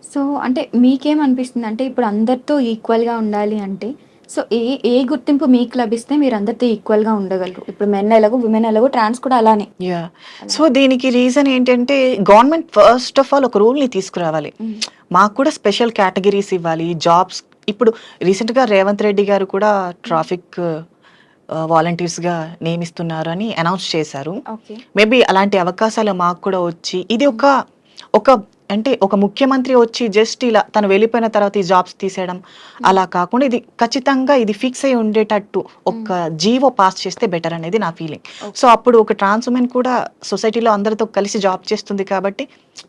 సో, అంటే మీకేమనిపిస్తుంది? అంటే ఇప్పుడు అందరితో ఈక్వల్‌గా ఉండాలి అంటే, సో, ఏ ఏ గుర్తింపు మీకు లభిస్తే మీరందరితో ఈక్వల్‌గా ఉండగలరు? ఇప్పుడు మెన్ ఎలాగో, విమెన్ ఎలాగో, ట్రాన్స్ కూడా అలానే. యాహ్! అలా. సో, దీనికి రీజన్ ఏంటంటే గవర్నమెంట్ ఫస్ట్ ఆఫ్ ఆల్ ఒక రూల్‌ని తీసుకురావాలి. హ్మ్. మాకు కూడా స్పెషల్ కేటగరీస్ ఇవ్వాలి. జాబ్స్ ఇప్పుడు రీసెంట్‌గా రేవంత్ రెడ్డి గారు కూడా హ్మ్. ట్రాఫిక్ వాలంటీర్స్‌గా నియమిస్తున్నారని అనౌన్స్ చేశారు. ఓకే. మేబీ అలాంటి అవకాశాలు మాకు కూడా వచ్చి ఇది హ్మ్. ఒక అంటే ఒక ముఖ్యమంత్రి వచ్చి జస్ట్ ఇలా తను వెళ్ళిపోయిన తర్వాత ఈ జాబ్స్ తీసేయడం హ్మ్. అలా కాకుండా ఇది ఖచ్చితంగా ఇది ఫిక్స్ అయ్యి ఉండేటట్టు హ్మ్. ఒక జీవో పాస్ చేస్తే బెటర్ అనేది నా ఫీలింగ్. So, okay. అప్పుడు ఒక ట్రాన్స్ వుమెన్ కూడా సొసైటీలో అందరితో కలిసి జాబ్ చేస్తుంది కాబట్టి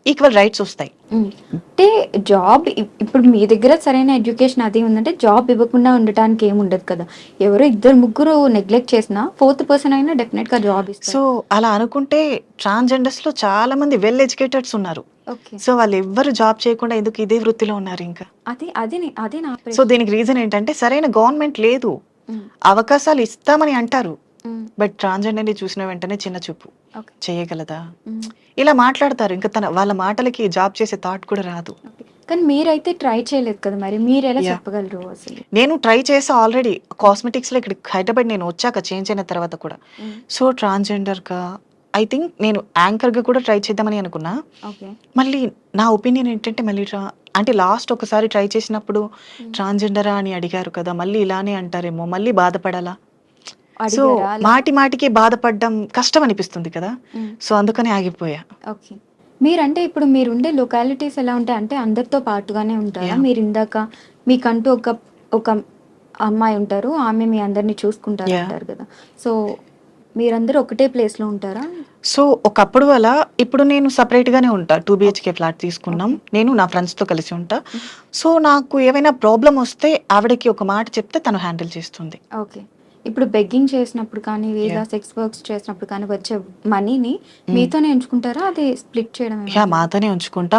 ఈక్వల్ రైట్స్ వస్తాయి. హ్మ్. అంటే జాబ్ ఇప్పుడు మీ దగ్గర సరైన ఎడ్యుకేషన్ అది ఉందంటే జాబ్ ఇవ్వకుండా ఉండటానికి ఏముండదు కదా! ఎవరో ఇద్దరు, ముగ్గురు నెగ్లెక్ట్ చేసినా ఫోర్త్ పర్సన్ అయినా డెఫినెట్‌గా జాబ్ సో, ఇస్తారు. అలా అనుకుంటే ట్రాన్స్‌జెండర్స్‌లో చాలా మంది వెల్ ఎడ్యుకేటెడ్స్ ఉన్నారు. ఓకే. సో, వాళ్ళెవ్వరు జాబ్ చేయకుండా ఎందుకు ఇదే వృత్తిలో ఉన్నారింకా? అదే నా సో, ప్రశ్న. దీనికి రీజన్ ఏంటంటే సరైన గవర్నమెంట్ లేదు. హ్మ్. అవకాశాలు ఇస్తామని అంటారు. హ్మ్. బట్ ట్రాన్స్‌జెండర్‌ని చూసిన వెంటనే చిన్న చూపు. ఓకే. చేయగలదా? హ్మ్. ఇలా మాట్లాడతారు. ఇంక వాళ్ళ మాటలకి జాబ్ చేసే థాట్ కూడా రాదు. ఓకే. కానీ మీరైతే ట్రై చేయలేదు కదా! మరి మీరెలా యాహ్! చెప్పగలరు అసలు? నేను ట్రై చేశా ఆల్రెడీ. కాస్మెటిక్స్‌లో ఇక్కడికి హైదరాబాద్ నేను వచ్చాక చేంజ్ అయిన తర్వాత కూడా. హ్మ్. సో, ట్రాన్స్‌జెండర్‌గా ఐ థింక్ నేను యాంకర్‌గా కూడా ట్రై చేద్దామని అనుకున్నా. ఓకే. మళ్ళీ నా ఒపీనియన్ ఏంటంటే మళ్ళీ అంటే లాస్ట్ ఒకసారి ట్రై చేసినప్పుడు హ్మ్. ట్రాన్స్‌జెండరా అని అడిగారు కదా! మళ్ళీ ఇలానే అంటారేమో, మళ్ళీ బాధపడాలా? సో, అడిగారా అలా? మాటి మాటికి బాధపడడం కష్టం అనిపిస్తుంది కదా! హ్మ్. సో, అందుకని ఆగిపోయా. ఓకే. మీరంటే ఇప్పుడు మీరుండే లొకాలిటీస్ ఎలా ఉంటాయి? అంటే అందరితో పాటుగానే ఉంటారా? యాహ్! మీరిందాక మీకంటూ ఒక అమ్మాయి ఉంటారు. ఆమె మీ అందరిని యాహ్! చూసుకుంటారంటారు కదా! సో, మీరందరూ ఒకటే ప్లేస్‌లో ఉంటారా? సో, ఒకప్పుడు అలా ఇప్పుడు నేను సెపరేట్‌గానే ఉంటా. 2 ఓకే. బీహెచ్‌కే ఫ్లాట్ తీసుకున్నాం. ఓకే. నేను నా ఫ్రెండ్స్‌తో కలిసి ఉంటా. హ్మ్. సో, నాకు ఏవైనా ప్రాబ్లమ్ వస్తే ఆవిడకి ఒక మాట చెప్తే తను హ్యాండిల్ చేస్తుంది. ఓకే. ఇప్పుడు బెగ్గింగ్ చేసినప్పుడు కానీ, లేదా యాహ్! సెక్స్ వర్క్స్ చేసినప్పుడు కానీ వచ్చే మనీని హ్మ్. మీతోనే ఉంచుకుంటారా? అది స్ప్లిట్ చేయడం ఏమైనా జరుగుతుందా? మాతోనే ఉంచుకుంటా.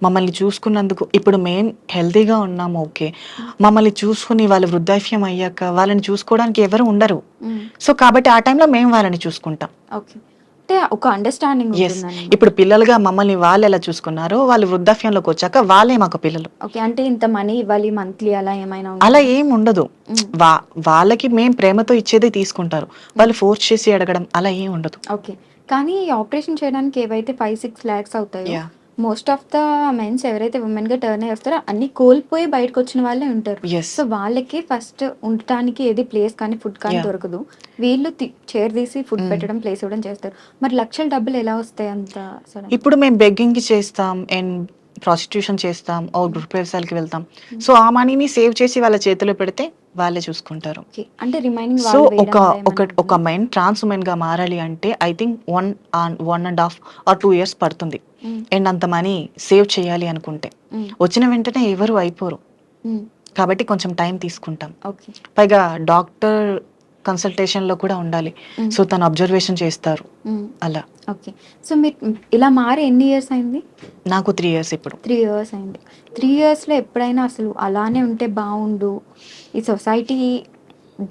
మమ్మల్ని చూసుకున్నందుకు ఇప్పుడు మేం హెల్తీగా ఉన్నాము ఓకే. హ్మ్. మమ్మల్ని చూసుకొని వాళ్ళు వృద్ధాప్యం అయ్యాక వాళ్ళని చూసుకోవడానికి ఎవరు ఉండరు. హ్మ్. సో, కాబట్టి ఆ టైంలో మేము వాళ్ళని చూసుకుంటాం. ఓకే. అంటే ఒక అండర్‌స్టాండింగ్ యెస్. ఉంటుందన్నమాట. ఇప్పుడు పిల్లలుగా మమ్మల్ని వాళ్ళెలా చూసుకున్నారో, వాళ్ళు వృద్ధాప్యంలోకొచ్చాక వాళ్ళే మాకు పిల్లలు. ఓకే. అంటే ఇంత మనీ ఇవ్వాలి మంత్లీ అలా ఏమైనా అలా ఉంటుందా? ఏముండదు. హ్మ్. వా వాళ్ళకి మేము ప్రేమతో ఇచ్చేదే తీసుకుంటారు. హ్మ్. వాళ్ళు ఫోర్స్ చేసి అడగడం అలా ఏం ఉండదు. ఓకే. కానీ ఆపరేషన్ చేయడానికి ఏవైతే 5, 6 లాక్స్ అవుతాయో, yeah! Most of the mens ఎవరైతే వుమెన్‌గా టర్న్ అయ్యి వస్తారో అన్నీ కోల్పోయి బయటకొచ్చిన వాళ్ళే ఉంటారు. యెస్. సో, వాళ్ళకి ఫస్ట్ ఉండటానికి ఏది ప్లేస్ కానీ, ఫుడ్ కానీ యాహ్! దొరకదు. వీళ్ళు చైర్ తీసి ఫుడ్ హ్మ్. పెట్టడం, ప్లేస్ ఇవ్వడం చేస్తారు. మరి లక్షల డబ్బులు ఎలా వస్తాయి అంత సడెన్‌గా? ఇప్పుడు మేము బెగ్గింగ్‌కి చేస్తాం. అండ్ ప్రాస్టిట్యూషన్ చేస్తాం ఓ గృహప్రవేశాలకి వెళ్తాం. సో ఆ మనీని సేవ్ చేసి వాళ్ళ చేతిలో పెడితే వాళ్ళే చూసుకుంటారు. ఓకే. అంటే రిమైనింగ్ సో వాళ్ళు ఒక వేయడం అలా ఒక ఏమన్నా ఒక మెన్ ట్రాన్స్ ఉమెన్ గా మారాలి అంటే ఐ థింక్ 1.5 or 2 years పడుతుంది. హ్మ్. అండ్ అంత మనీ సేవ్ చేయాలి అనుకుంటే హ్మ్. వచ్చిన వెంటనే ఎవరు అయిపోరు. హ్మ్. కాబట్టి కొంచెం టైం తీసుకుంటాం. ఓకే. పైగా డాక్టర్ కన్సల్టేషన్ లో కూడా ఉండాలి. హ్మ్. సో తను అబ్జర్వేషన్ చేస్తారు హ్మ్. అలా. ఓకే. సో మీరు ఇలా మారి ఎన్ని ఇయర్స్ అయింది? నాకు 3 years ఇప్పుడు. 3 ఇయర్స్ అయింది. 3 ఇయర్స్‌లో ఎప్పుడైనా అసలు అలానే ఉంటే బావుండు. ఈ సొసైటీ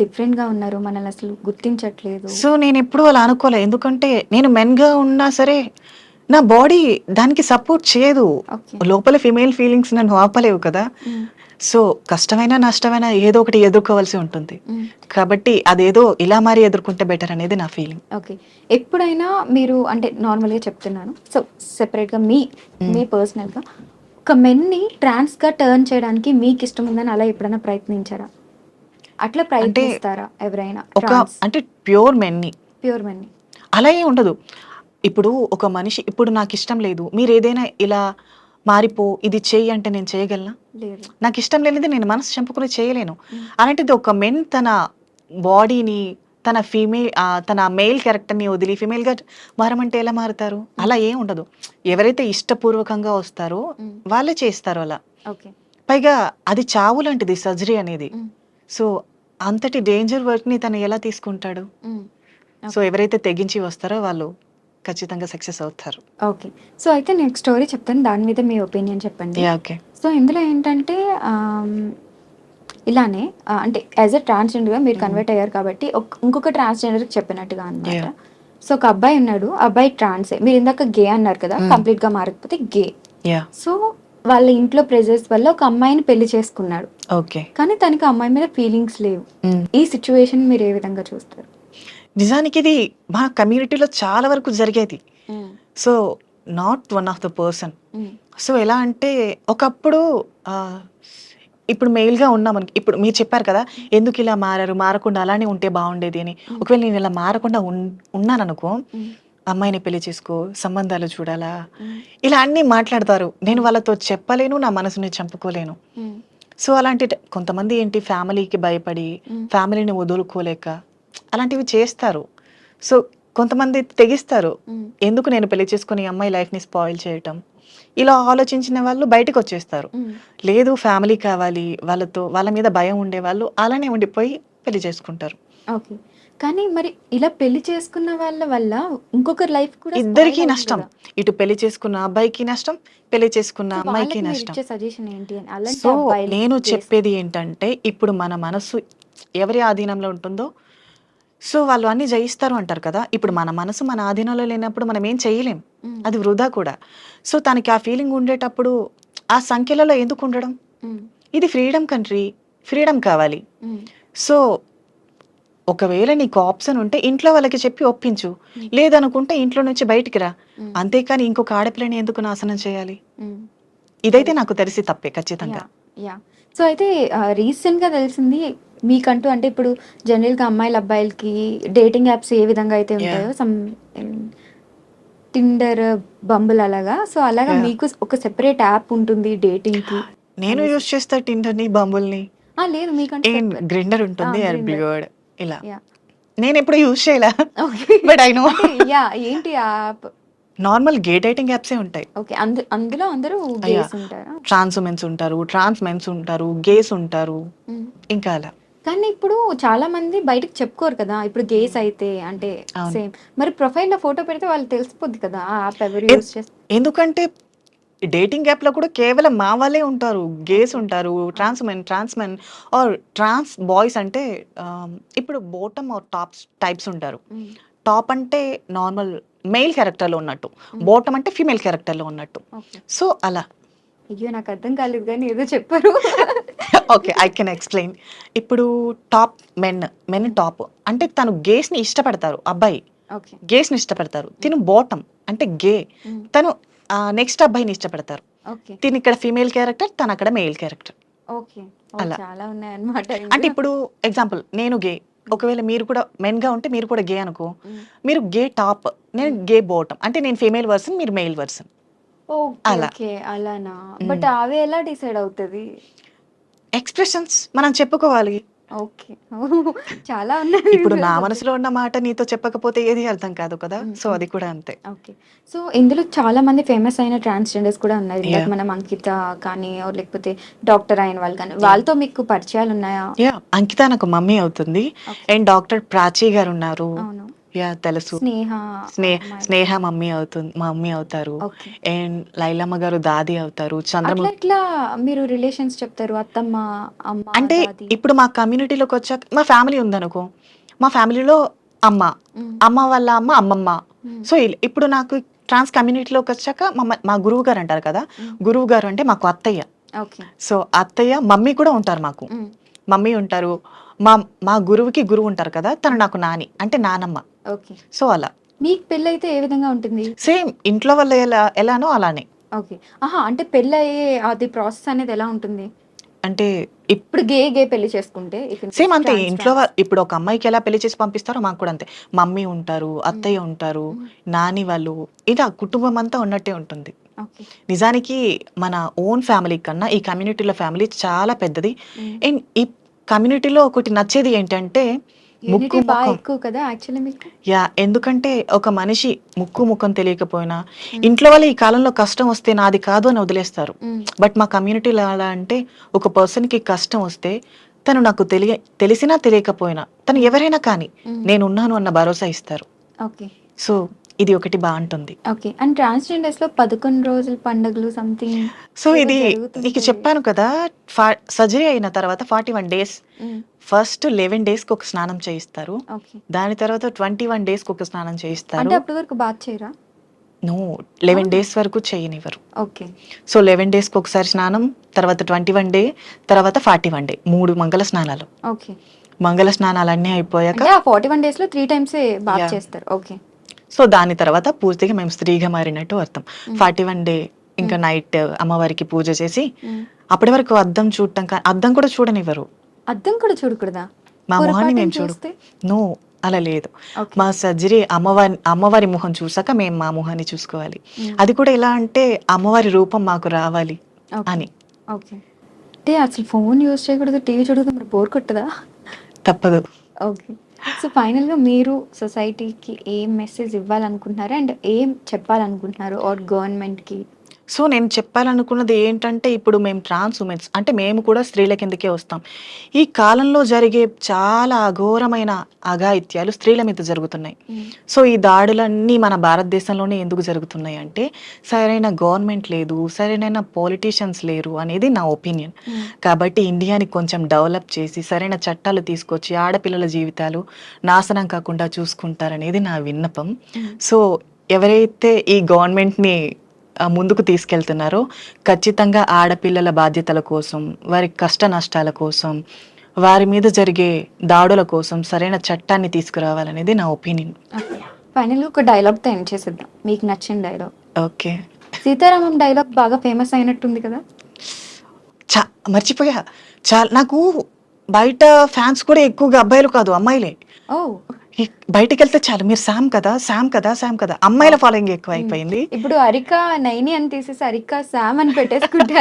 డిఫరెంట్‌గా ఉన్నారు. మనల్ని అసలు గుర్తించట్లేదు. సో నేనెప్పుడూ అలా అనుకోలే. ఎందుకంటే నేను మెన్‌గా ఉన్నా సరే నా బాడీ దానికి సపోర్ట్ చేయదు. ఓకే. లోపల ఫీమేల్ ఫీలింగ్స్ నన్ను ఆపలేవు కదా! హ్మ్. సో కష్టమైనా, నష్టమైనా ఏదో ఒకటి ఎదుర్కోవాల్సి ఉంటుంది. హ్మ్. కాబట్టి అదేదో ఇలా మారి ఎదుర్కొంటే బెటర్ అనేది నా ఫీలింగ్. ఓకే. ఎప్పుడైనా మీరు అంటే నార్మల్‌గా చెప్తున్నాను. సో సెపరేట్‌గా మీ పర్సనల్‌గా ఒక మెన్‌ని ట్రాన్స్‌గా టర్న్ చేయడానికి మీకిష్టం ఉందని అలా ఎప్పుడైనా ప్రయత్నించారా? అట్లా అంటే ప్రయత్నిస్తారా ఎవరైనా ఒక అంటే ప్యూర్ మెన్‌ని ప్యూర్ మెన్‌ని? అలా ఏం ఉండదు. ఇప్పుడు ఒక మనిషి ఇప్పుడు నాకిష్టం లేదు. మీరేదైనా ఇలా మారిపో, ఇది చెయ్యి అంటే నేను చేయగలనా? లేదు. నాకిష్టం లేనిది నేను మనసు చంపుకొని చేయలేను. హ్మ్. అలాంటిది ఒక మెన్ తన బాడీని, తన మెయిల్ క్యారెక్టర్‌ని వదిలి ఫీమేల్‌గా మారమంటే ఎలా మారుతారు? అలా ఏం ఉండదు. ఎవరైతే ఇష్టపూర్వకంగా వస్తారో హ్మ్. వాళ్ళే చేస్తారు అలా. ఓకే. పైగా అది చావు లాంటిది సర్జరీ అనేది. హ్మ్. సో, అంతటి డేంజర్ వర్క్‌ని తను ఎలా తీసుకుంటాడు? హ్మ్. సో, ఎవరైతే తెగించి వస్తారో వాళ్ళు ఖచ్చితంగా సక్సెస్ అవుతారు. ఓకే. సో, అయితే నేను ఒక స్టోరీ చెప్తాను. దాని మీద మీ ఒపీనియన్ చెప్పండి. యాహ్! ఓకే. సో, ఇందులో ఏంటంటే ఇలానే అంటే యాస్ ఎ ట్రాన్స్‌జెండర్‌గా మీరు కన్వర్ట్ అయ్యారు కాబట్టి ఇంకొక ట్రాన్స్‌జెండర్‌కి చెప్పినట్టుగా అనమాట. యాహ్! సో, ఒక అబ్బాయి ఉన్నాడు. అబ్బాయి ట్రాన్సే. మీరు ఇందాక గే అన్నారు కదా! కంప్లీట్‌గా మారకపోతే గే. యాహ్! సో, వాళ్ళ ఇంట్లో ప్రెజర్స్ వల్ల ఒక అమ్మాయిని పెళ్లి చేసుకున్నాడు. ఓకే. కానీ తనకి ఆ అమ్మాయి మీద ఫీలింగ్స్ లేవు. హ్మ్. ఈ సిట్యుయేషన్ మీరు ఏ విధంగా చూస్తారు? నిజానికి ఇది మా కమ్యూనిటీలో చాలా వరకు జరిగేది. హ్మ్. So, not one of the person. హ్మ్. సో, ఎలా అంటే ఒకప్పుడు ఆహ్, ఇప్పుడు మెయిల్‌గా ఉన్నామనుకో ఇప్పుడు మీరు చెప్పారు కదా! ఎందుకిలా మారారు? మారకుండా అలానే ఉంటే బావుండేది అని. హ్మ్. ఒకవేళ నేను ఇలా మారకుండా ఉన్నాననుకో, హ్మ్. అమ్మాయిని పెళ్లి చేసుకో, సంబంధాలు చూడాలా, హ్మ్. ఇలా అన్నీ మాట్లాడతారు. నేను వాళ్ళతో చెప్పలేను, నా మనసుని చంపుకోలేను. హ్మ్. సో, అలాంటి కొంతమంది ఏంటి ఫ్యామిలీకి భయపడి, హ్మ్. ఫ్యామిలీని వదులుకోలేక అలాంటివి చేస్తారు. సో, కొంతమంది తెగిస్తారు. హ్మ్. ఎందుకు నేను పెళ్లి చేసుకొని ఈ అమ్మాయి లైఫ్‌ని స్పాయిల్ చేయటం. ఇలా ఆలోచించిన వాళ్ళు బయటికొచ్చేస్తారు. హ్మ్. లేదు ఫ్యామిలీ కావాలి, వాళ్ళ మీద భయం ఉండేవాళ్ళు అలానే ఉండిపోయి పెళ్లి చేసుకుంటారు. ఓకే. కానీ మరి ఇలా పెళ్లి చేసుకున్న వాళ్ళ వల్ల ఇంకొకరి లైఫ్ కూడా స్పాయిల్ ఇద్దరికీ అవుతుంది నష్టం. గదా! ఇటు పెళ్లి చేసుకున్న అబ్బాయికి నష్టం, పెళ్లి చేసుకున్న సో, అమ్మాయికి వాళ్ళకి నష్టం. మీరిచ్చే సజెషన్ ఏంటి అని? అలాంటి సో, అబ్బాయిలకి నేను గేస్ చెప్పేది ఏంటంటే, ఇప్పుడు మన మనసు ఎవరి ఆధీనంలో ఉంటుందో, సో, వాళ్ళు అన్నీ జయిస్తారు అంటారు కదా! ఇప్పుడు మన మనసు మన ఆధీనంలో లేనప్పుడు మనం ఏం చేయలేం. హ్మ్. అది వృధా కూడా. సో, తనకి ఆ ఫీలింగ్ ఉండేటప్పుడు ఆ సంఖ్యలలో ఎందుకు ఉండడం? హ్మ్. ఇది ఫ్రీడమ్ కంట్రీ. ఫ్రీడమ్ కావాలి. హ్మ్. సో, ఒకవేళ నీకు ఆప్షన్ ఉంటే ఇంట్లో వాళ్ళకి చెప్పి ఒప్పించు. హ్మ్. లేదనుకుంటే ఇంట్లో నుంచి బయటికి రా. హ్మ్. అంతేకాని ఇంకొక ఆడపిల్లని ఎందుకు నాశనం చేయాలి? హ్మ్. ఇదైతే నాకు తెలిసి తప్పే ఖచ్చితంగా. యాహ్! యాహ్! సో, అయితే రీసెంట్‌గా తెలిసింది మీకంటూ అంటే ఇప్పుడు జనరల్‌గా అమ్మాయిలు, అబ్బాయిలకి డేటింగ్ యాప్స్ ఏ విధంగా అయితే యాహ్! ఉంటాయో టిండర్, బంబుల్ అలాగా. సో, అలాగా యాహ్! మీకు ఒక సెపరేట్ యాప్ ఉంటుంది డేటింగ్‌కి నేను అనేసి. యూజ్ చేస్తా టిండర్‌ని, బంబుల్‌ని. లేదు మీకంటూ గ్రిండర్ ఆ! ఉంటుంది, గ్రిండర్. ఎర్బ్లివర్డ్ ఇలా. యాహ్! నేనెప్పుడు యూజ్ చేయలా. ఓకే. But I know. అంటే యాహ్! ఏంటి ఆ యాప్? నార్మల్ గే డేటింగ్ యాప్సే ఉంటాయి. ఓకే. అందులో అందరూ యాహ్! గేస్ ఉంటారా? ట్రాన్స్ ఉమెన్స్ ఉంటారు, ట్రాన్స్ మెన్స్ ఉంటారు, గేస్ ఉంటారు. హ్మ్. ఇంకా అలా. కానీ ఇప్పుడు చాలా మంది బయటకి చెప్పుకోరు కదా! ఇప్పుడు గేస్ అయితే అంటే అవును. సేమ్. మరి ప్రొఫైల్‌లో ఫోటో పెడితే వాళ్ళకి తెలిసిపోద్ది కదా! ఆ యాప్ ఎవరు ఎ యూజ్ చేస్ ఎందుకంటే డేటింగ్ యాప్‌లో కూడా కేవలం మా వాళ్ళే ఉంటారు. Gays okay. ఉంటారు, ఆ! Trans men or trans boys అంటే ఇప్పుడు బాటమ్ ఆర్ టాప్స్ టైప్స్ ఉంటారు. హ్మ్. టాప్ అంటే నార్మల్ మెయిల్ క్యారెక్టర్‌లో ఉన్నట్టు. హ్మ్. బాటమ్ అంటే ఫీమేల్ క్యారెక్టర్‌లో ఉన్నట్టు. ఓకే. సో, అలా. అయ్యో! నాకు అర్థం కాలేదు గానీ ఏదో చెప్పారు. ఓకే. I can explain. ఇప్పుడు టాప్ మెన్ హ్మ్. టాప్ అంటే తను గేస్‌ని ఇష్టపడతారు అబ్బాయి. ఓకే. గేస్‌ని ఇష్టపడతారు. హ్మ్. తిను బాటమ్ అంటే గే. హ్మ్. తను నెక్స్ట్ అబ్బాయిని ఇష్టపడతారు. ఓకే. తినిక్కడ ఫీమేల్ క్యారెక్టర్, తనక్కడ మెయిల్ క్యారెక్టర్. ఓకే. ఓహ్! అలా. చాలా ఉన్నాయన్నమాట అంటే ఇందులో. ఇప్పుడు ఎగ్జాంపుల్ నేను గే. హ్మ్. ఒకవేళ మీరు కూడా మెన్‌గా ఉంటే మీరు కూడా గే అనుకో. హ్మ్. మీరు గే టాప్. నేను హ్మ్. గే బాటమ్. అంటే నేను ఫీమేల్ వెర్షన్, మీరు మెయిల్ వెర్షన్. ఓకే. అలా. ఓకే. అలానా? బట్ ఆమె ఎలా డిసైడ్ అవుతది? ఎక్స్‌ప్రెషన్స్ మనం చెప్పుకోవాలి. ఓకే. చాలా ఉన్నాయి ఇప్పుడు నా సబ్జెక్ట్. మనసులో ఉన్న మాట నీతో చెప్పకపోతే ఏది అర్థం కాదు కదా! హ్మ్. సో, హ్మ్. అది కూడా అంతే. ఓకే. సో, ఇందులో చాలా మంది ఫేమస్ అయిన ట్రాన్స్‌జెండర్స్ కూడా ఉన్నారు. ఇందాక యాహ్! మనం అంకిత కానీ లేకపోతే డాక్టర్ అయిన వాళ్ళు కానీ, వాళ్ళతో మీకు పరిచయాలున్నాయా? యాహ్! అంకిత నాకు మమ్మీ అవుతుంది. ఓకే. అండ్ డాక్టర్ ప్రాచి గారున్నారు. అవును. యాహ్! తెలుసు. స్నేహ అమ్మాయి. స్నేహ మమ్మీ అవుతారు. ఓకే. అండ్ లైలమ్మ గారు దాది అవుతారు. అట్లా ఎట్లా మీరు రిలేషన్స్ చెప్తారు? అత్తమ్మ, అమ్మ, అంటే దాది. ఇప్పుడు మా కమ్యూనిటీలోకొచ్చాక మా ఫ్యామిలీ ఉందనుకో, మా ఫ్యామిలీలో అమ్మ, హ్మ్. అమ్మ వాళ్ళ అమ్మ, అమ్మమ్మ. హ్మ్. సో, ఇప్పుడు నాకు ట్రాన్స్ కమ్యూనిటీలోకొచ్చాక మా గురువు గారు అంటారు కదా! హ్మ్. గురువు గారు అంటే మాకు అత్తయ్య. ఓకే. సో, అత్తయ్య, మమ్మీ కూడా ఉంటారు మాకు. హ్మ్. మమ్మీ ఉంటారు. మా మా గురువుకి గురువు ఉంటారు కదా! తను హ్మ్. నాకు నాని. అంటే నానమ్మ. ఓకే. సో, అలా. మీకు పెళ్లయితే ఏ విధంగా ఉంటుంది? సేమ్ ఇంట్లో వాళ్ళు ఎలానో అలానే. ఓకే. ఆహా! అంటే పెళ్లయ్యే అది ప్రాసెస్ అనేది ఎలా ఉంటుంది? అంటే ఇప్ ఇప్పుడు గే పెళ్లి చేసుకుంటే ఇఫ్ ఇన్ సేమ్ కేస్ అంతే. ఇంట్లో ట్రాన్స్. ఇప్పుడు ఒక అమ్మాయికి ఎలా పెళ్లి చేసి పంపిస్తారో మాకు కూడా అంతే. మమ్మీ ఉంటారు, హ్మ్. అత్తయ్య ఉంటారు, హ్మ్. నాని వాళ్ళు ఇలా కుటుంబం అంతా ఉన్నట్టే ఉంటుంది. ఓకే. నిజానికి మన ఓన్ ఫ్యామిలీ కన్నా ఈ కమ్యూనిటీలో ఫ్యామిలీ చాలా పెద్దది. హ్మ్. అండ్ ఈ కమ్యూనిటీలో ఒకటి నచ్చేది ఏంటంటే ముక్కు, యూనిటీ ముఖం. ఎక్కువ కదా యాక్చువల్లీ మీకు? యాహ్! ఎందుకంటే ఒక మనిషి ముక్కు, ముఖం తెలియకపోయినా హ్మ్. ఇంట్లో వాళ్ళు ఈ కాలంలో కష్టం వస్తే నాది కాదు అని వదిలేస్తారు. హ్మ్. బట్ మా కమ్యూనిటీలో ఎలా అంటే ఒక పర్సన్‌కి కష్టం వస్తే తను నాకు తెలిసినా తెలియకపోయినా తను హ్మ్. ఎవరైనా కానీ హ్మ్. నేనున్నాను అన్న భరోసా ఇస్తారు. ఓకే. సో, ఇది ఒకటి బావుంటుంది. ఓకే. అండ్ ట్రాన్స్‌జెండర్స్‌లో 11 రోజుల పండుగలు సంథింగ్ సో, ఏవో ఇది నీకు జరుగుతుంటది. చెప్పాను కదా! ఫా సర్జరీ అయిన తర్వాత 41 డేస్ హ్మ్. ఫస్ట్ 11 డేస్‌కి ఒక స్నానం చేయిస్తారు. ఓకే. దాని తర్వాత 21 డేస్‌కి ఒక స్నానం అంటే చేయిస్తారు. అప్పటి వరకు బాత్ చేయరా? నో 11 అవునా? డేస్ వరకు చేయనివ్వరు. ఓకే. సో, 11 డేస్‌కి ఒకసారి స్నానం, తర్వాత 21 డే, తర్వాత 41 డే 3 మంగళ స్నానాలు. ఓకే. మంగళ స్నానాలన్నీ అయిపోయాక అంటే ఆ 41 డేస్‌లో 3 టైమ్సే బాత్ యాహ్! చేస్తారు. ఓకే. సో, దాని తర్వాత పూర్తిగా మేము స్త్రీగా మారినట్టు అర్థం. హ్మ్. 41 డే ఇంకా హ్మ్. నైట్ అమ్మవారికి పూజ చేసి, హ్మ్. అప్పటి వరకు అద్దం చూడటం అద్దం కూడా చూడనివ్వరు. అద్దం కూడా చూడకూడదా? మా మొహాన్ని పొరపాటున మేము చూస్తే? నో అలా లేదు. ఓకే. మా సర్జరీ అమ్మవారి మొహం చూసాక మేము మా మొహాన్ని చూసుకోవాలి. హ్మ్. అది కూడా ఎలా అంటే అమ్మవారి రూపం మాకు రావాలి ఓకే. అని. ఓకే. అంటే అసలు ఫోను యూజ్ చేయకూడదు, టీవీ చూడకూడదు మరి బోర్ కొట్టదా? తప్పదు. ఓకే. సో, ఫైనల్‌గా మీరు సొసైటీకి ఏం మెసేజ్ ఇవ్వాలనుకుంటున్నారు? అండ్ ఏం చెప్పాలనుకుంటున్నారు? ఆర్ గవర్నమెంట్‌కి? సో, నేను చెప్పాలనుకున్నది ఏంటంటే, ఇప్పుడు మేము ట్రాన్స్ వుమెన్స్ అంటే మేము కూడా స్త్రీల కిందకే వస్తాం. ఈ కాలంలో జరిగే చాలా అఘోరమైన అఘాయిత్యాలు స్త్రీల మీద జరుగుతున్నాయి. హ్మ్. సో, ఈ దాడులన్నీ మన భారతదేశంలోనే ఎందుకు జరుగుతున్నాయి అంటే, సరైన గవర్నమెంట్ లేదు, సరైన పొలిటీషియన్స్ లేరు అనేది నా ఒపీనియన్. హ్మ్. కాబట్టి ఇండియాని కొంచెం డెవలప్ చేసి, సరైన చట్టాలు తీసుకొచ్చి, ఆడపిల్లల జీవితాలు నాశనం కాకుండా చూసుకుంటారనేది నా విన్నపం. హ్మ్. సో, ఎవరైతే ఈ గవర్నమెంట్‌ని ముందుకు తీసుకెళ్తున్నారో ఖచ్చితంగా ఆడపిల్లల బాధ్యతల కోసం, వారి కష్ట నష్టాల కోసం, వారి మీద జరిగే దాడుల కోసం సరైన చట్టాన్ని తీసుకురావాలనేది నా ఒపీనియన్. ఓకే. ఫైనల్‌గా ఒక డైలాగ్‌తో ఎండ్ చేసేద్దాం. మీకు నచ్చిన డైలాగ్. ఓకే. 'సీతారామం' డైలాగ్ బాగా ఫేమస్ అయినట్టుంది కదా! చ మర్చిపోయా. నాకు బయట ఫ్యాన్స్ కూడా ఎక్కువగా అబ్బాయిలు కాదు, అమ్మాయిలే. ఓహ్! బయటికెళ్తే చాలు మీరు సామ్ కదా! సామ్ కదా! సామ్ కదా! అమ్మాయిల ఓకే. ఫాలోయింగ్ హ్మ్. ఎక్కువైపోయింది. ఇప్పుడు 'అరిక నైని' అని తీసేసి 'అరిక సామ్' అని పెట్టేసుకుంటే